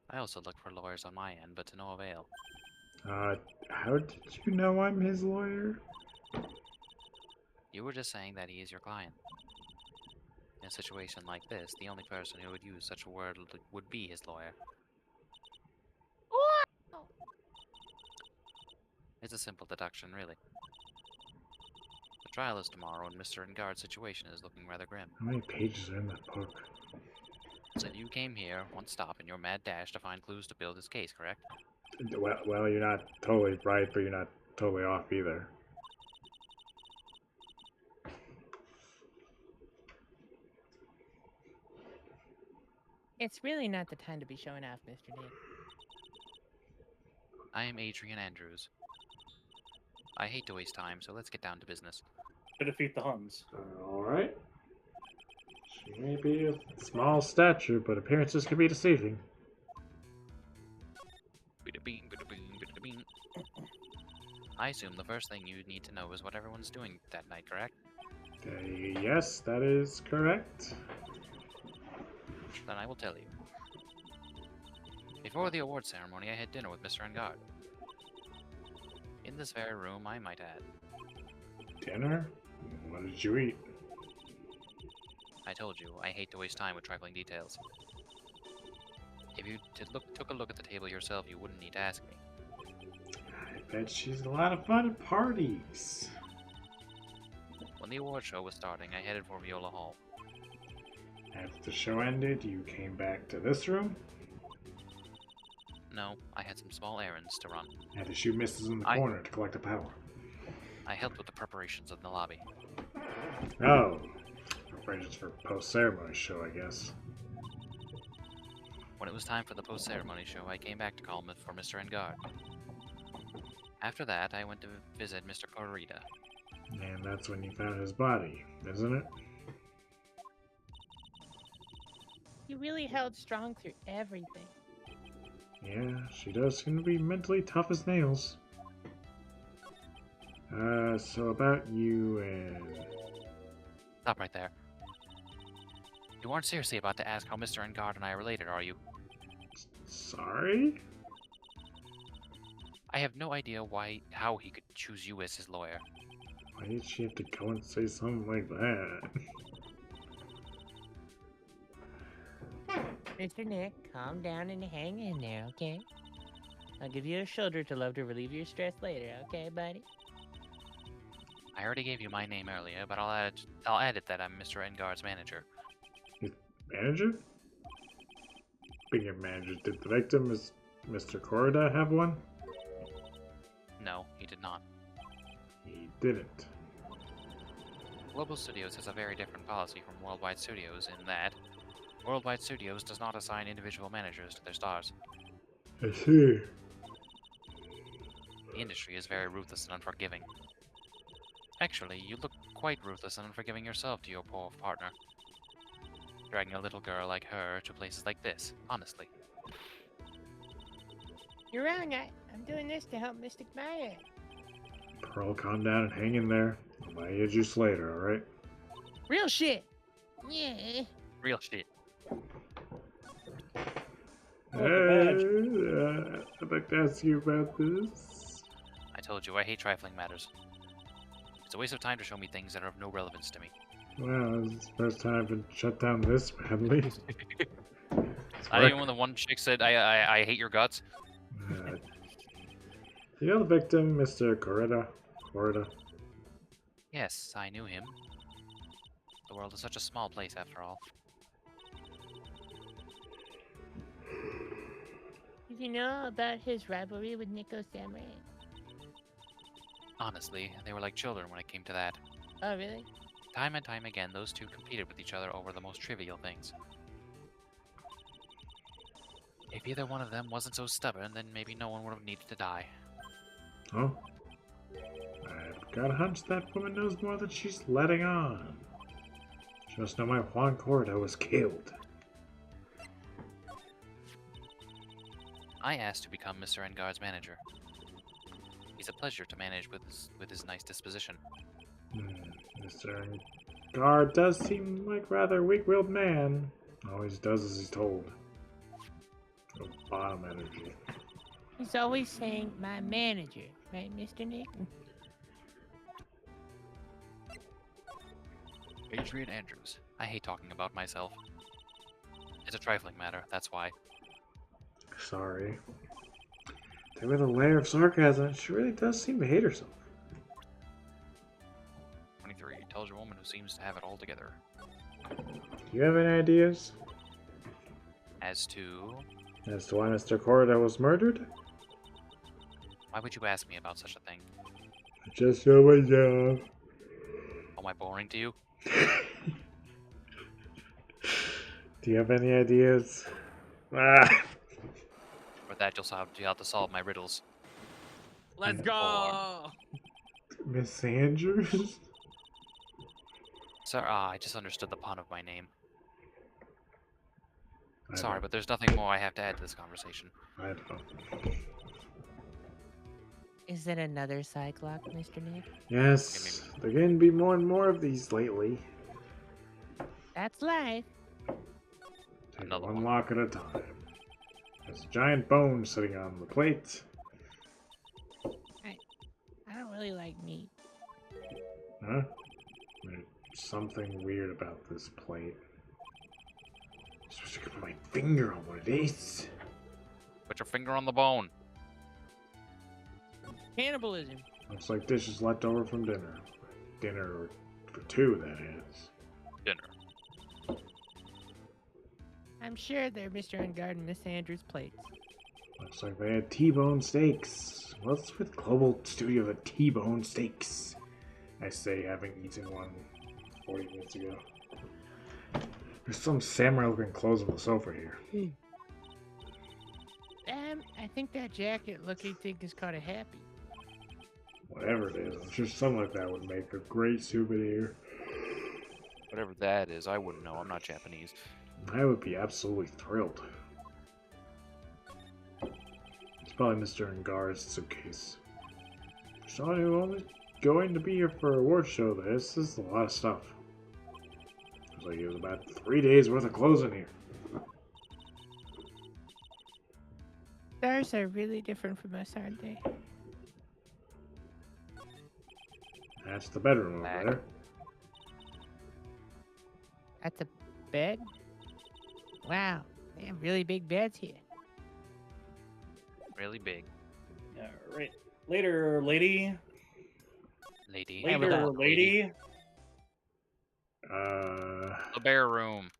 I also look for lawyers on my end, but to no avail. how did you know I'm his lawyer? You were just saying that he is your client. In a situation like this, the only person who would use such a word would be his lawyer. It's a simple deduction, really. The trial is tomorrow, and Mr. Engard's situation is looking rather grim. How many pages are in that book? So you came here, one stop, in your mad dash to find clues to build his case, correct? Well, you're not totally right, but you're not totally off either. It's really not the time to be showing off, Mr. Nick. I am Adrian Andrews. I hate to waste time, so let's get down to business. To defeat the Huns. Alright. She may be of small stature, but appearances can be deceiving. Bida-bean, bida-bean, bida-bean. I assume the first thing you need to know is what everyone's doing that night, correct? Yes, that is correct. Then I will tell you. Before the award ceremony, I had dinner with Mr. Engard. In this very room, I might add. Dinner? What did you eat? I told you, I hate to waste time with trifling details. If you took a look at the table yourself, you wouldn't need to ask me. I bet she's a lot of fun at parties. When the award show was starting, I headed for Viola Hall. After the show ended, you came back to this room? No, I had some small errands to run. Had to shoot misses in the corner to collect the power. I helped with the preparations in the lobby. Oh. Preparations for post-ceremony show, I guess. When it was time for the post-ceremony show, I came back to call for Mr. Engard. After that, I went to visit Mr. Corrida. And that's when you found his body, isn't it? You really held strong through everything. Yeah, she does seem to be mentally tough as nails. So about you and... Stop right there. You aren't seriously about to ask how Mr. Engard and I are related, are you? Sorry? I have no idea how he could choose you as his lawyer. Why did she have to go and say something like that? Mr. Nick, calm down and hang in there, okay? I'll give you a shoulder to love to relieve your stress later, okay, buddy? I already gave you my name earlier, but I'll add it that I'm Mr. Engard's manager. Manager? Being a manager, did the victim, Mr. Corrida, have one? No, he did not. He didn't. Global Studios has a very different policy from Worldwide Studios in that Worldwide Studios does not assign individual managers to their stars. I see. The industry is very ruthless and unforgiving. Actually, you look quite ruthless and unforgiving yourself to your poor partner. Dragging a little girl like her to places like this, honestly. You're wrong, I'm doing this to help Mystic Maya. Pearl, calm down and hang in there. I'll buy you a juice later, alright? Real shit! Yeah. Real shit. I'd like to ask you about this. I told you, I hate trifling matters. It's a waste of time to show me things that are of no relevance to me. Wow, this is the first time I've been shut down this badly. Not even when the one chick said, I hate your guts. You know the victim, Mr. Corrida? Yes, I knew him. The world is such a small place after all. Did you know about his rivalry with Nico Samaria? Honestly, they were like children when it came to that. Oh, really? Time and time again, those two competed with each other over the most trivial things. If either one of them wasn't so stubborn, then maybe no one would have needed to die. Oh? I've got a hunch that woman knows more than she's letting on. She must know my Juan Corrida was killed. I asked to become Mr. Engard's manager. He's a pleasure to manage with his nice disposition. Mr. Engard does seem like rather a weak-willed man. Always does as he's told. No bottom energy. He's always saying, my manager, right, Mr. Nick? Adrian Andrews. I hate talking about myself. It's a trifling matter, that's why. Sorry. With a layer of sarcasm, she really does seem to hate herself. 23 tells a woman who seems to have it all together. Do you have any ideas? As to why Mr. Corrida was murdered? why would you ask me about such a thing? Just so my job. Am I boring to you? Do you have any ideas? Ah. For that, you'll have to solve my riddles. Let's go! Miss Andrews? Sorry, I just understood the pun of my name. I Sorry, don't- but there's nothing more I have to add to this conversation. I don't. Is it another Cyclops, Mr. Nick? Yes, there can be more and more of these lately. That's life. Take Another one one. lock at a time. There's a giant bone sitting on the plate. I don't really like meat. Huh? There's something weird about this plate. I'm supposed to put my finger on what it is. Put your finger on the bone. Cannibalism. Looks like dishes left over from dinner. Dinner for two, that is. Dinner. I'm sure they're Mr. Ungard and Miss Andrews' plates. Looks like they had T-bone steaks. What's with Global Studio the T-bone steaks? I say, having eaten one 40 minutes ago. There's some samurai-looking clothes on the sofa here. I think that jacket looking thing is called a happy. Whatever it is, I'm sure something like that would make a great souvenir. Whatever that is, I wouldn't know. I'm not Japanese. I would be absolutely thrilled. It's probably Mr. Ngar's suitcase. For someone who only going to be here for a award show, this is a lot of stuff. Looks like he has about 3 days worth of clothes in here. Stars are really different from us, aren't they? That's the bedroom over there. That's a bed? Wow, they have really big beds here. Really big. Right. Later, lady. Lady. Hey, what's Later, up, lady. The bear room.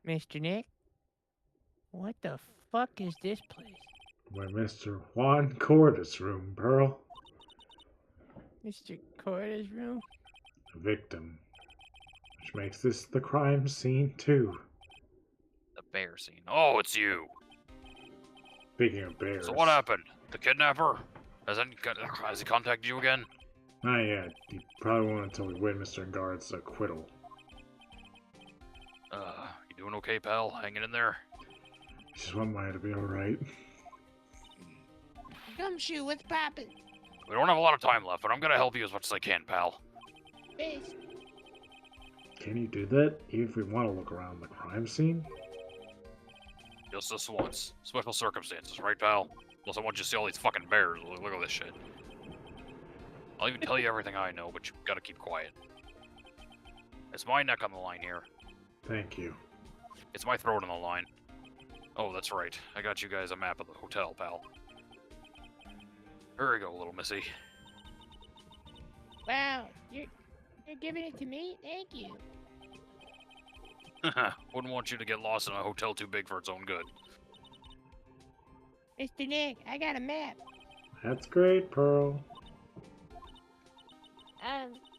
Mr. Nick? What the fuck is this place? My Mr. Juan Cordes room, Pearl. Mr. Corda's room? A victim. Which makes this the crime scene, too. The bear scene. Oh, it's you. Speaking of bears. So what happened? The kidnapper? Has he contacted you again? Not yet. You probably won't until we win Mr. Guard's acquittal. You doing okay, pal? Hanging in there? Just want Maya to be alright. Gumshoe, what's poppin'? We don't have a lot of time left, but I'm gonna help you as much as I can, pal. Face. Can you do that, even if we want to look around the crime scene? Just this once. Special circumstances, right, pal? Plus, I want you to see all these fucking bears. Look at this shit. I'll even tell you everything I know, but you gotta keep quiet. It's my neck on the line here. Thank you. It's my throat on the line. Oh, that's right. I got you guys a map of the hotel, pal. Here we go, little missy. Wow, you're giving it to me? Thank you. Wouldn't want you to get lost in a hotel too big for its own good. Mr. Nick, I got a map. That's great, Pearl.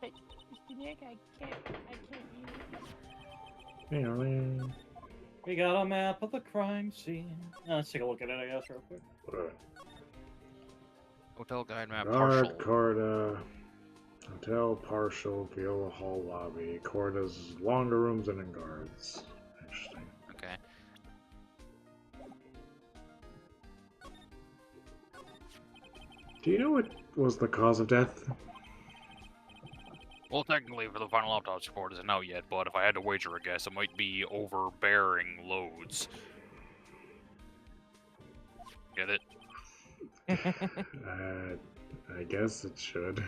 But Mr. Nick, I can't use it. Yeah, We got a map of the crime scene. Let's take a look at it, I guess, real quick. Hotel guide map Guard, partial. Corda. Hotel, partial, Viola Hall lobby. Corda's longer rooms than in guards. Interesting. Okay. Do you know what was the cause of death? Well, technically, for the final autopsy report isn't out yet, but if I had to wager a guess, it might be overbearing loads. Get it? I guess it should.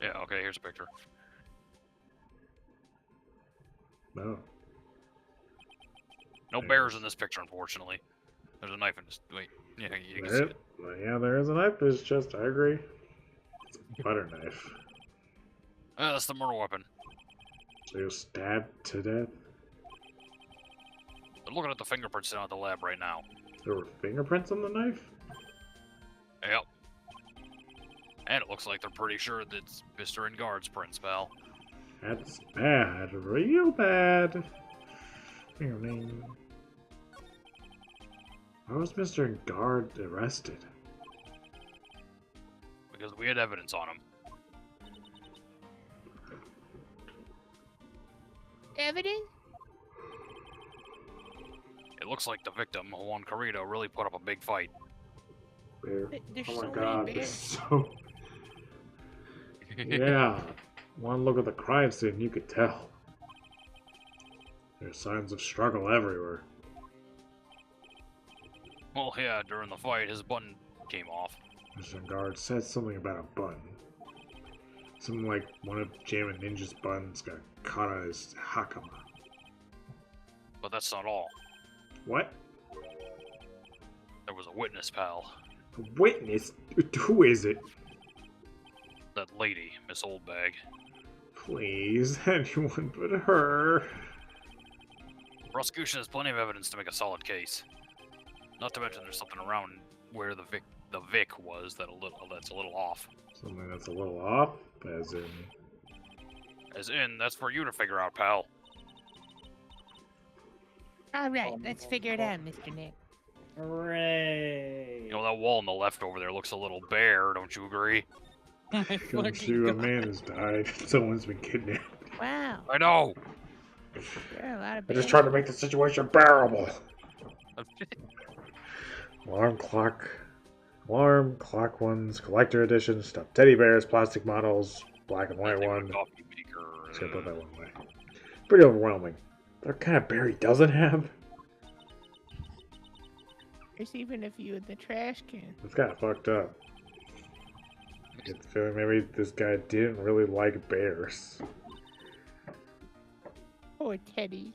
Yeah, okay, here's a picture. No. No bears in this picture, unfortunately. There's a knife in this. Wait, yeah, you can see There, it. yeah, there is a knife in his chest, I agree. It's a butter knife. That's the murder weapon. So he was stabbed to death? I'm looking at the fingerprints down at the lab right now. There were fingerprints on the knife? Yep. And it looks like they're pretty sure that's Mr. Ingard's prints, pal. That's bad. Real bad. Why was Mr. Guard arrested? Because we had evidence on him. Evidence? It looks like the victim, Juan Carrito, really put up a big fight. Bear. There's Oh my so god, many this bears. is so... Yeah. One look at the crime scene, you could tell. There's signs of struggle everywhere. Well, yeah, during the fight, his button came off. Mr. Guard said something about a button. Something like one of Jammin' Ninja's buttons got caught on his hakama. But that's not all. What? There was a witness, pal. A witness? Who is it? That lady, Miss Oldbag. Please, anyone but her. Prosecution has plenty of evidence to make a solid case. Not to mention there's something around where the Vic was that's a little off. Something that's a little off, As in, that's for you to figure out, pal. All right, let's figure it out, Mr. Nick. Hooray! You know, that wall on the left over there looks a little bare, don't you agree? My Gumshoe, fucking a God. man has died. Someone's been kidnapped. Wow, I know! there are a lot of I bears. just tried to make the situation bearable. Alarm clock ones, collector edition, stuffed teddy bears, plastic models, black and white one. Coffee maker. Just gonna put that one away. Pretty overwhelming. What kind of bear he doesn't have? There's even a few in the trash can. It's kind of fucked up. I get the feeling maybe this guy didn't really like bears. Poor teddies.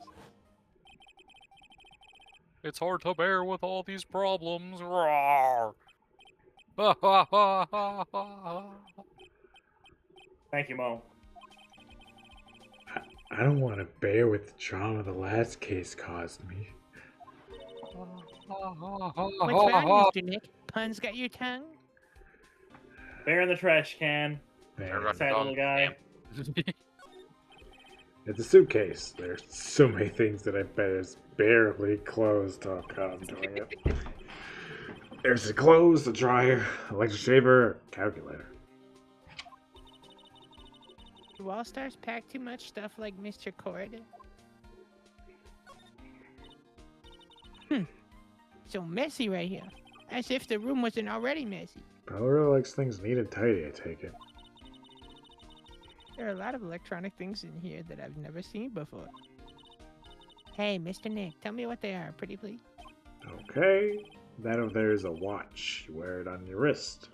It's hard to bear with all these problems. Roar! Thank you, Mo. I don't want to bear with the trauma the last case caused me. What's wrong, Mr. Nick? Pun's got your tongue? Bear in the trash can. Man, Sad little guy. it's a suitcase. There's so many things that I bet is barely closed. Oh god, I'm doing it. There's the clothes, the dryer, electric shaver, calculator. Do All Stars pack too much stuff like Mr. Cord? So messy right here. As if the room wasn't already messy. Bella really likes things neat and tidy, I take it. There are a lot of electronic things in here that I've never seen before. Hey, Mr. Nick, tell me what they are, pretty please. Okay. That over there is a watch. You wear it on your wrist.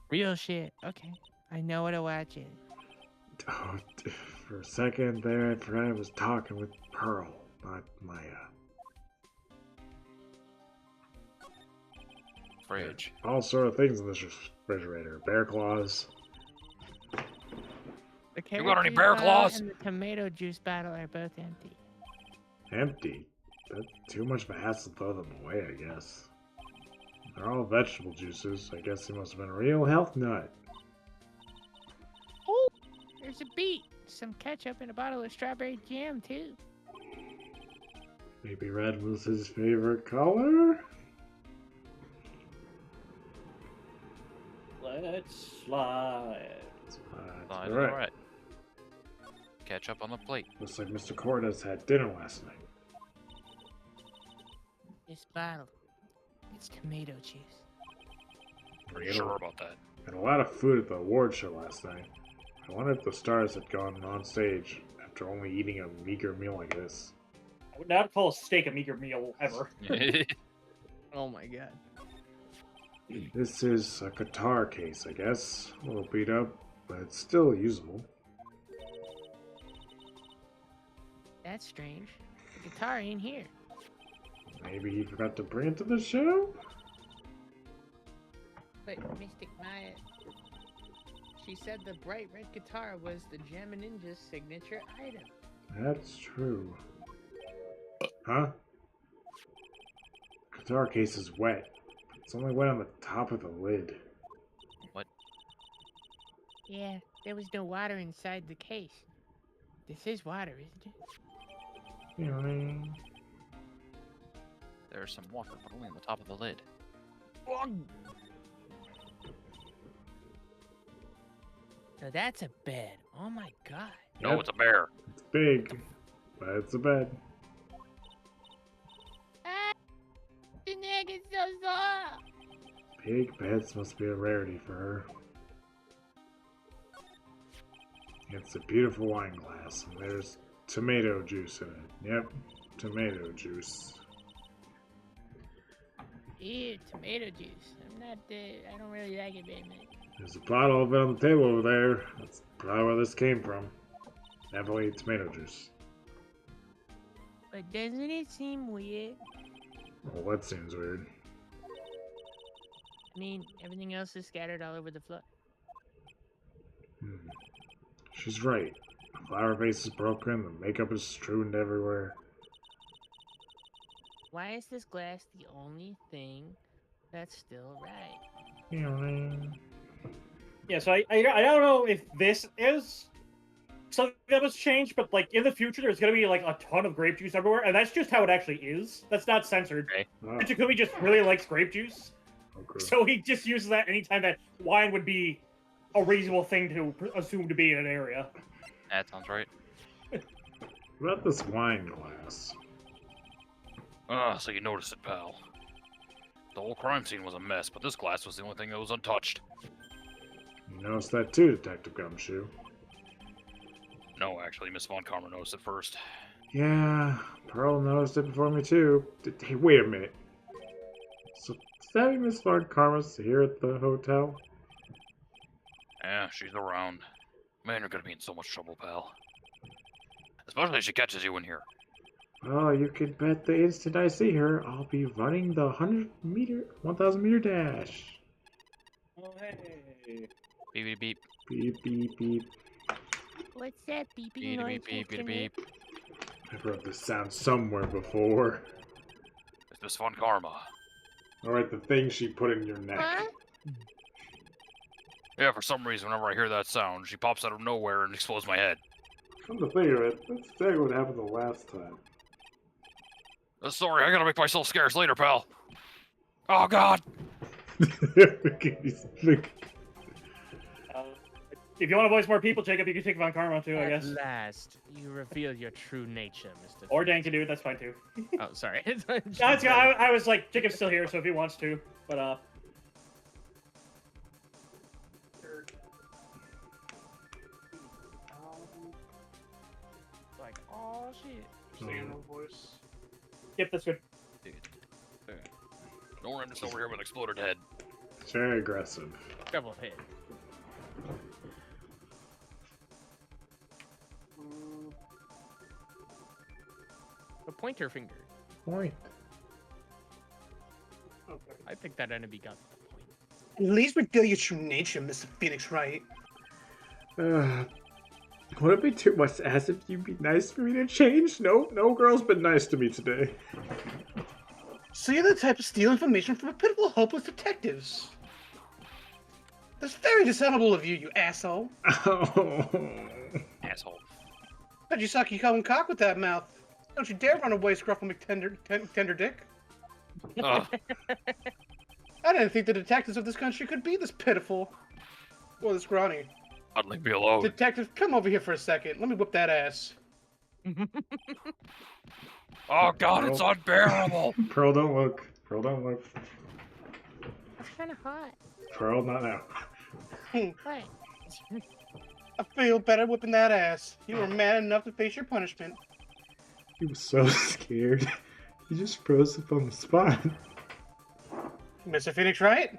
Real shit. Okay. I know what a watch is. Oh, for a second there, I forgot I was talking with Pearl, not Maya. Fridge. All sort of things in this refrigerator. Bear claws. The You got carrot any juice bear bottle claws? and the tomato juice bottle are both empty. Empty. That's too much of a hassle to throw them away, I guess. They're all vegetable juices. I guess he must have been a real health nut. Oh, there's a beet, some ketchup, and a bottle of strawberry jam too. Maybe red was his favorite color? Let's slide. That's right. Alright. Ketchup on the plate. Looks like Mr. Cordes had dinner last night. This bottle, it's tomato juice. Pretty sure about that. Had a lot of food at the award show last night. I wonder if the stars had gone on stage after only eating a meager meal like this. I would not call a steak a meager meal ever. Oh my god. This is a guitar case, I guess. A little beat up, but it's still usable. That's strange. The guitar ain't here. Maybe he forgot to bring it to the show? But Mystic Maya, she said the bright red guitar was the Jammin' Ninja's signature item. That's true. Huh? Guitar case is wet. It's only wet on the top of the lid. Yeah, there was no water inside the case. This is water, isn't it? There's some water, but only on the top of the lid. Now that's a bed. Oh my god. No, Yep. it's a bear. It's big, but it's a bed. Ah, the neck is so soft. Big beds must be a rarity for her. It's a beautiful wine glass, and there's tomato juice in it. Yep, tomato juice. Ew, tomato juice. I don't really like it very much. There's a bottle of it on the table over there. That's probably where this came from. Definitely tomato juice. But doesn't it seem weird? Well, that seems weird. I mean, everything else is scattered all over the floor. She's right. The flower vase is broken, the makeup is strewn everywhere. Why is this glass the only thing that's still right? Yeah, so I don't know if this is something that was changed, but like in the future, there's gonna be like a ton of grape juice everywhere, and that's just how it actually is. That's not censored. Okay. Oh, Takumi just really likes grape juice, okay. so he just uses that anytime that wine would be a reasonable thing to assume to be in an area. That sounds right. What about this wine glass? Ah, so you noticed it, pal. The whole crime scene was a mess, but this glass was the only thing that was untouched. You noticed that too, Detective Gumshoe. No, actually, Miss Von Karma noticed it first. Yeah, Pearl noticed it before me too. Hey, wait a minute. So, does that mean Miss Von Karma's here at the hotel? Yeah, she's around. Man, you're gonna be in so much trouble, pal. Especially if she catches you in here. Oh, you could bet the instant I see her, I'll be running the 1,000 meter dash. Oh, hey. Beep, beep, beep. Beep, beep, beep. What's that beeping Beep, noise? beep, beep, Mr. beep, Nick? beep. I've heard this sound somewhere before. It's Miss Von Karma. Alright, the thing she put in your neck. What? Yeah, for some reason, whenever I hear that sound, she pops out of nowhere and explodes my head. Come to think of it, that's exactly what happened the last time. Sorry, I gotta make myself scarce later, pal. Oh, God! If you want to voice more people, Jacob, you can take Von Karma too, I At guess. last, you reveal your true nature, Mr. Or Dan can do it, that's fine too. Oh, sorry. No, it's good. I was like, Jacob's still here, so if he wants to, but like, oh shit. Singing no voice. yep, that's good. Don't run just over here with exploded head. It's very aggressive. Double hit. The pointer finger. Point. I think that enemy got the point. At least reveal your true nature, Mr. Phoenix Wright. Would it be too much to ask if you'd be nice for me to change? No girl's been nice to me today. So you're the type to steal information from a pitiful, hopeless detectives. That's very dishonorable of you asshole. Oh. Asshole. Bet you suck your own cock with that mouth. Don't you dare run away, Scruffle McTender Dick. Ugh. I didn't think the detectives of this country could be this pitiful. Or this scrawny. I'd leave me alone. Detective, come over here for a second. Let me whip that ass. Oh, God, it's unbearable! Pearl, don't look. Pearl, don't look. It's kind of hot. Pearl, not now. What? I feel better whipping that ass. You were man enough to face your punishment. He was so scared. He just froze up on the spot. Mr. Phoenix Wright?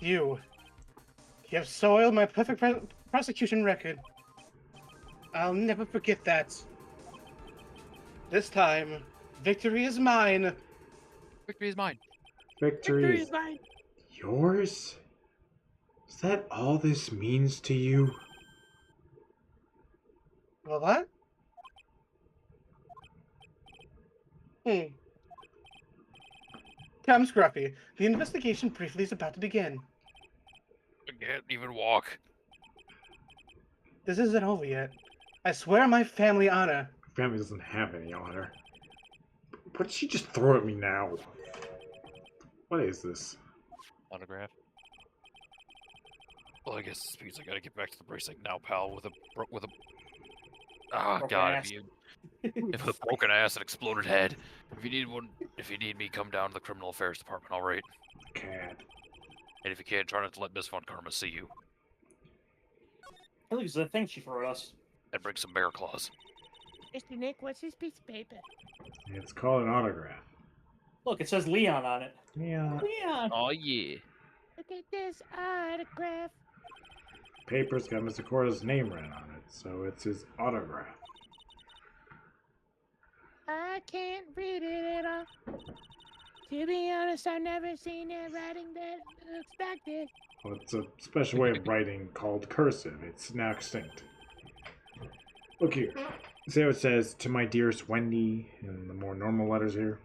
You have soiled my perfect prosecution record. I'll never forget that. This time, victory is mine. Victory is mine. Victory is yours? Is that all this means to you? Well, what? Come, Scruffy. The investigation briefly is about to begin. I can't even walk. This isn't over yet. I swear on my family honor. Family doesn't have any honor. What did she just throw at me now? What is this? Autograph. Well, I guess this means I gotta get back to the precinct now, pal. With a. Ah, Broken God! ass. If a broken ass and exploded head. If you need me, come down to the criminal affairs department. All right. Cat. And if you can, try not to let Miss Von Karma see you. At least the thing she threw at us. And bring some bear claws. Mr. Nick, what's this piece of paper? It's called an autograph. Look, it says Leon on it. Yeah. Leon! Oh yeah. Look at this autograph. Paper's got Mr. Cora's name written on it, so it's his autograph. I can't read it at all. To be honest, I've never seen a writing that looks like this. Well, it's a special way of writing called cursive. It's now extinct. Look here. See how it says, "To my dearest Wendy," in the more normal letters here?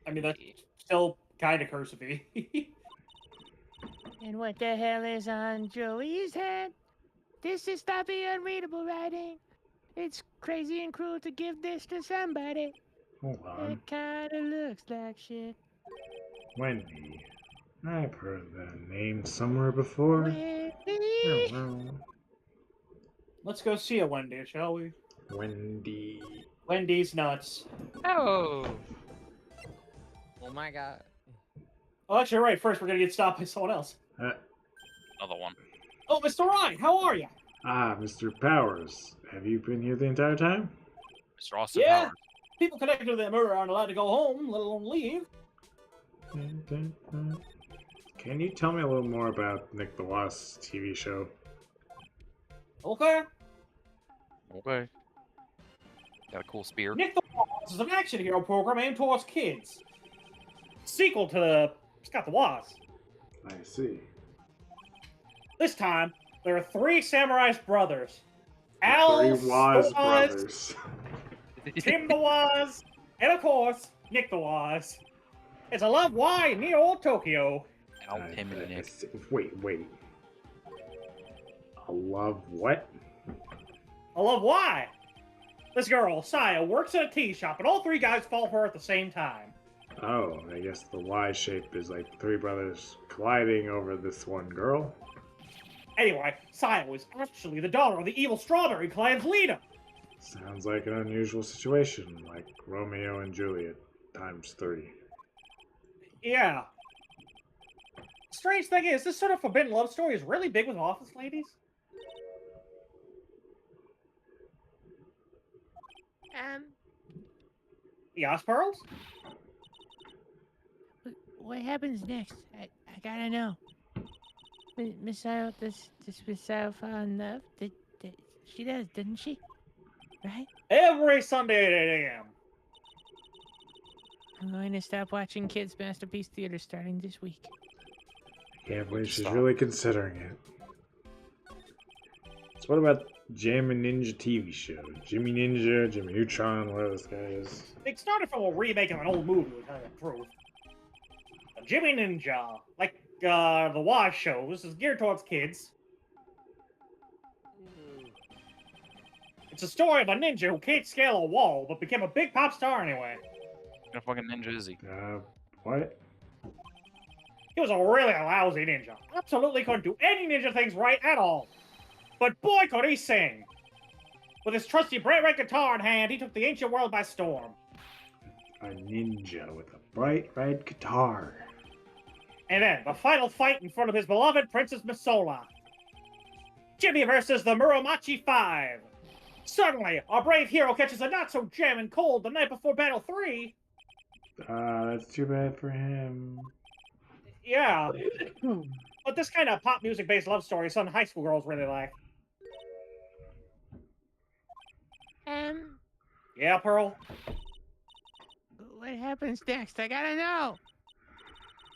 I mean, that's still kind of cursive. And what the hell is on Joey's head? This is sloppy, unreadable writing. It's crazy and cruel to give this to somebody. Hold on. It kinda looks like shit. Wendy. I've heard that name somewhere before. Wendy. Let's go see a Wendy, shall we? Wendy. Wendy's nuts. Oh. Oh my God. Oh, actually, you're right. First, we're gonna get stopped by someone else. Another one. Oh, Mr. Ryan, how are you? Ah, Mr. Powers. Have you been here the entire time? Mr. Austin Yeah. Powers. People connected to the murder aren't allowed to go home, let alone leave. Can you tell me a little more about Nick the Woz TV show? Okay. Okay. Got a cool spear. Nick the Woz is an action hero program aimed towards kids. Sequel to the Scott the Woz. I see. This time, there are three Samurai's brothers. Three Al Woz Woz, brothers. Tim the Woz, and of course, Nick the Woz. It's a love why near old Tokyo. Al, Tim, and Nick. Wait. A love what? A love why? This girl, Saya, works at a tea shop, and all three guys fall for her at the same time. Oh, I guess the Y shape is like three brothers colliding over this one girl. Anyway, Saya was actually the daughter of the evil Strawberry Clan's leader. Sounds like an unusual situation, like Romeo and Juliet times 3. Yeah. Strange thing is, this sort of forbidden love story is really big with office ladies. Yes, Pearls? What happens next? I gotta know. Miss Sile, does Miss Sile fall in love? She does, doesn't she? Right? Every Sunday at 8 a.m. I'm going to stop watching Kids Masterpiece Theater starting this week. Can't believe she's Stop. really considering it. So what about Jammin' Ninja TV show? Jimmy Ninja, Jimmy Neutron, whatever this guy is. It started from a remake of an old movie, which I approve. Jimmy Ninja, like the Woz show, this is geared towards kids. It's a story of a ninja who can't scale a wall, but became a big pop star anyway. What kind of fucking ninja is he? What? He was a really lousy ninja. Absolutely couldn't do any ninja things right at all. But boy, could he sing! With his trusty bright red guitar in hand, he took the ancient world by storm. A ninja with a bright red guitar. And then, the final fight in front of his beloved Princess Misola. Jimmy versus the Muromachi 5. Suddenly, our brave hero catches a not-so-jamming cold the night before Battle 3. That's too bad for him. Yeah. But this kind of pop music-based love story is something high school girls really like. Yeah, Pearl? What happens next? I gotta know.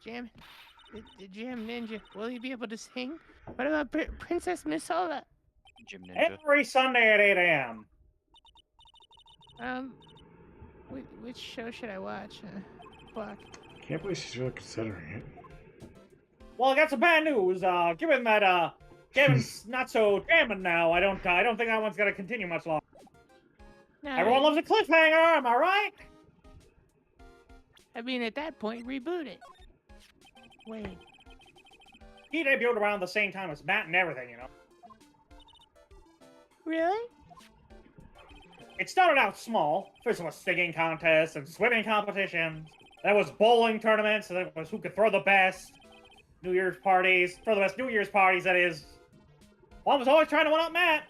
Jam, the Jam Ninja, will he be able to sing? What about Princess Misola? Jim Ninja. Every Sunday at 8 a.m. Which show should I watch? Fuck. Can't believe she's really considering it. Well, I got some bad news. Given that Gavin's not so jamming now, I don't think that one's gonna continue much longer. No, Everyone loves a cliffhanger, am I right? I mean, at that point, reboot it. Wait. He debuted around the same time as Matt and everything, you know. Really? It started out small. First was singing contests and swimming competitions. There was bowling tournaments, and there was who could throw the best. New Year's parties. Throw the best New Year's parties, that is. One was always trying to one-up Matt.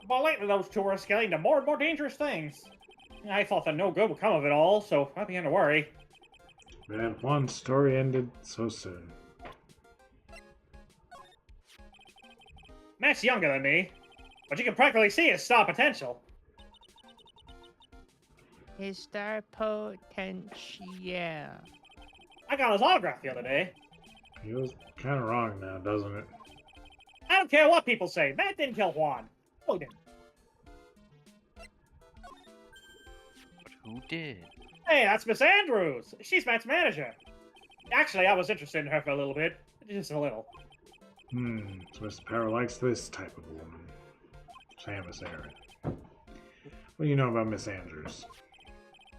But lately those two were scaling to more and more dangerous things. I thought that no good would come of it all, so I began to worry. That one story ended so soon. Matt's younger than me, but you can practically see his star potential. His star potential. I got his autograph the other day. He was kind of wrong now, doesn't it? I don't care what people say. Matt didn't kill Juan. Who didn't? Who did? Hey, that's Miss Andrews. She's Matt's manager. Actually, I was interested in her for a little bit. Just a little. So Mr. Power likes this type of woman. Samus Aran. What do you know about Miss Andrews?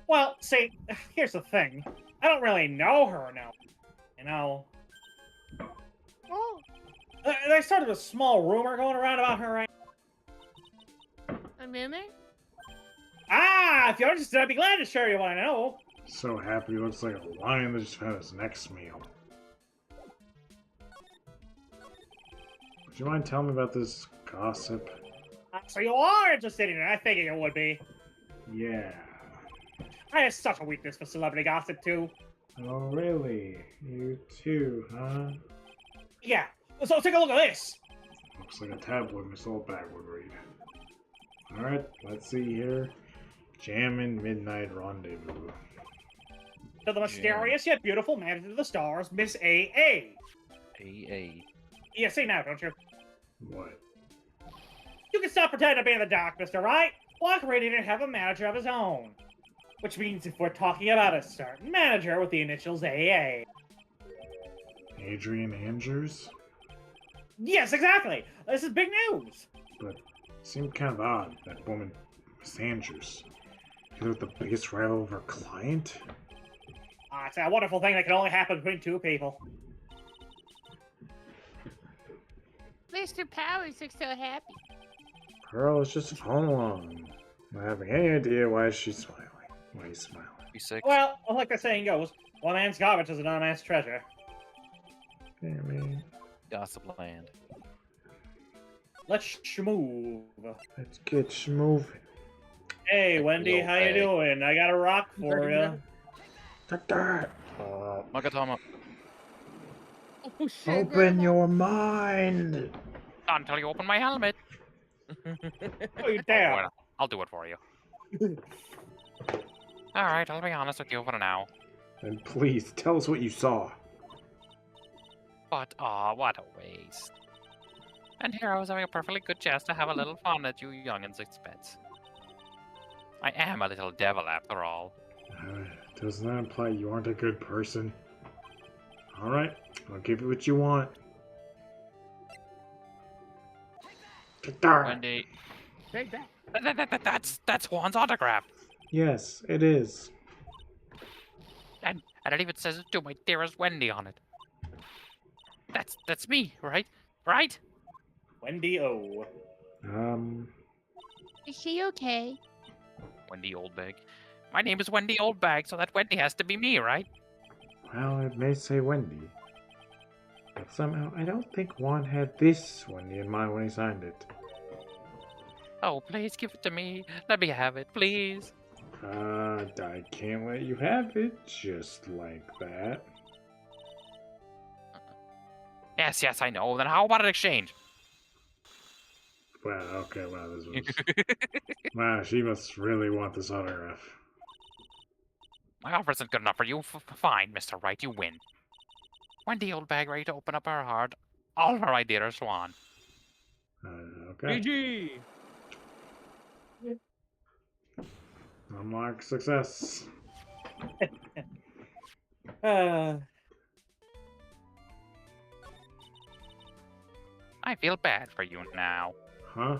Well, see, here's the thing. I don't really know her now. You know. Oh, There's sort of a small rumor going around about her right a minute? Ah, if you're interested, I'd be glad to share you what I know. So happy, looks like a lion that just had his next meal. Would you mind telling me about this gossip? So you are interested in it. I figured you would be. Yeah. I have such a weakness for celebrity gossip, too. Oh, really? You too, huh? Yeah. So take a look at this. Looks like a tabloid Miss Oldbag would read. Alright, let's see here. Jammin' Midnight Rendezvous. To the mysterious yet beautiful manager of the stars, Miss A.A. A. You see now, don't you? What? You can stop pretending to be in the dark, mister, right? Block Ready didn't have a manager of his own. Which means if we're talking about a certain manager with the initials A.A. Adrian Andrews? Yes, exactly! This is big news! But it seemed kind of odd, that woman, Miss Andrews. She was the biggest rival of her client? It's a wonderful thing that can only happen between two people. Mr. Powers looks so happy. Pearl is just following along. Not having any idea why she's smiling. Why he's smiling. Be sick. Well, like the saying goes, one man's garbage is another man's treasure. Yeah, man. Gossip land. Let's schmove. Let's get moving. Hey, Wendy, old how you bag. doing? I got a rock for you. Take that! Magatama. Oh, shit, Open Grandma. your mind! Not until you open my helmet. Oh, you dare. Well, I'll do it for you. Alright, I'll be honest with you for now. Then please, tell us what you saw. But, what a waste. And here I was having a perfectly good chance to have a little fun at you youngins' expense. I am a little devil after all. Does that imply you aren't a good person? Alright, I'll give you what you want. Take that! Wendy, Take that. that's Juan's autograph. Yes, it is. And it even says it to my dearest Wendy on it. That's me, right? Right? Wendy O. Is she okay? Wendy Oldbag. My name is Wendy Oldbag, so that Wendy has to be me, right? Well, it may say Wendy. But somehow, I don't think Juan had this Wendy in mind when he signed it. Oh, please give it to me. Let me have it, please. I can't let you have it just like that. Yes, I know. Then how about an exchange? Wow, okay, wow, this was... wow, she must really want this autograph. My offer isn't good enough for you. Fine, Mr. Right, you win. Wendy Oldbag ready to open up her heart. All for my dear Swan. Okay. GG. Unlock success. I feel bad for you now. Huh?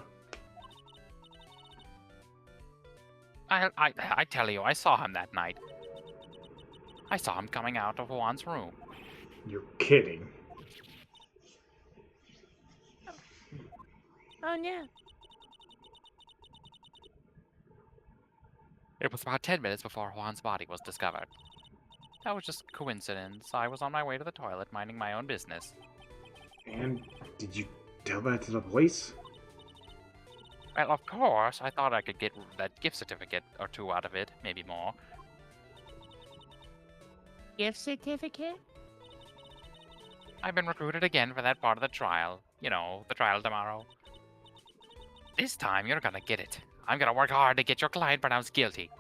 I tell you, I saw him that night. I saw him coming out of Juan's room. You're kidding. Oh no. It was about 10 minutes before Juan's body was discovered. That was just coincidence. I was on my way to the toilet minding my own business. And did you tell that to the police? Well, of course, I thought I could get that gift certificate or two out of it, maybe more. Gift certificate? I've been recruited again for that part of the trial. You know, the trial tomorrow. This time, you're gonna get it. I'm gonna work hard to get your client pronounced guilty.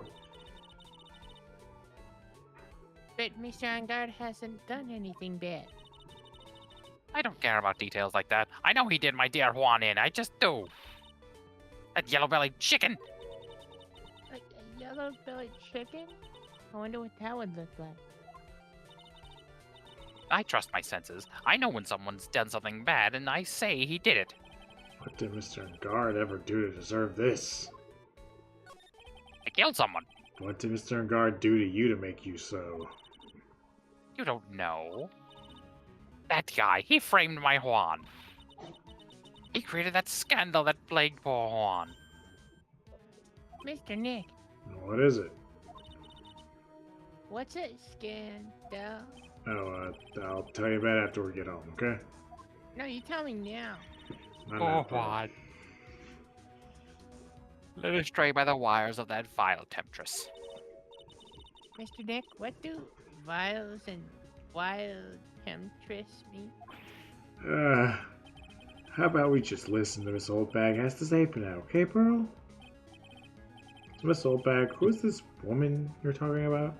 But Mr. Angard hasn't done anything bad. I don't care about details like that. I know he did my dear Juan in. I just do. That yellow-bellied chicken! A yellow-bellied chicken? I wonder what that would look like. I trust my senses. I know when someone's done something bad, and I say he did it. What did Mr. Guard ever do to deserve this? I killed someone. What did Mr. Guard do to you to make you so? You don't know. That guy, he framed my Juan. He created that scandal that plagued poor Juan. Mr. Nick, What is it? what's a scandal? Oh, I'll tell you about it after we get home, okay? No, you tell me now. Not Poor now, bro. Juan. Led astray by the wires of that vile temptress. Mr. Nick, what do vials and wild temptress mean? How about we just listen to Miss Oldbag has to say for now, okay, Pearl? So, Miss Oldbag, who's this woman you're talking about?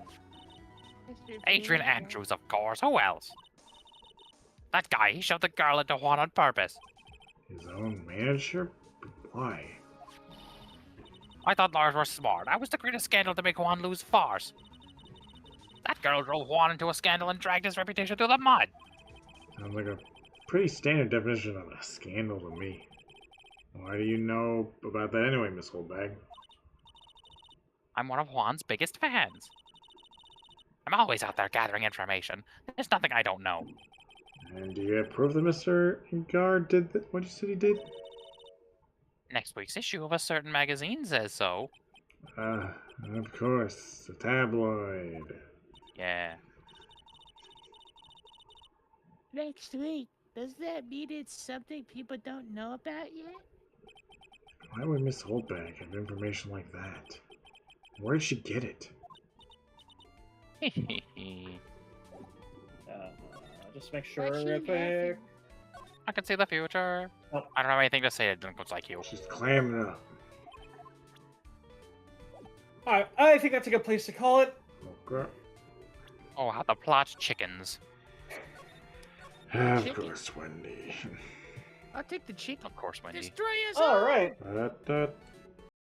Mr. Adrian Bean? Andrews, of course. Who else? That guy, he shoved the girl into Juan on purpose. His own manager? Why? I thought lawyers were smart. I was to create a scandal to make Juan lose farce. That girl drove Juan into a scandal and dragged his reputation through the mud. Sounds like a pretty standard definition of a scandal to me. Why do you know about that anyway, Miss Oldbag? I'm one of Juan's biggest fans. I'm always out there gathering information. There's nothing I don't know. And do you have proof that Mr. Guard did what you said he did? Next week's issue of a certain magazine says so. Of course, the tabloid. Yeah. Next week. Does that mean it's something people don't know about yet? Why would Miss Oldbag have information like that? Where did she get it? Just make sure What's real she quick. I can see the future. Oh. I don't have anything to say to delinquents like you. She's clamming it up. Alright, I think that's a good place to call it. Okay. Oh, how the plot chickens. Of Chicken. course, Wendy. I'll take the chicken. Of course, Wendy. Destroy us all! Alright.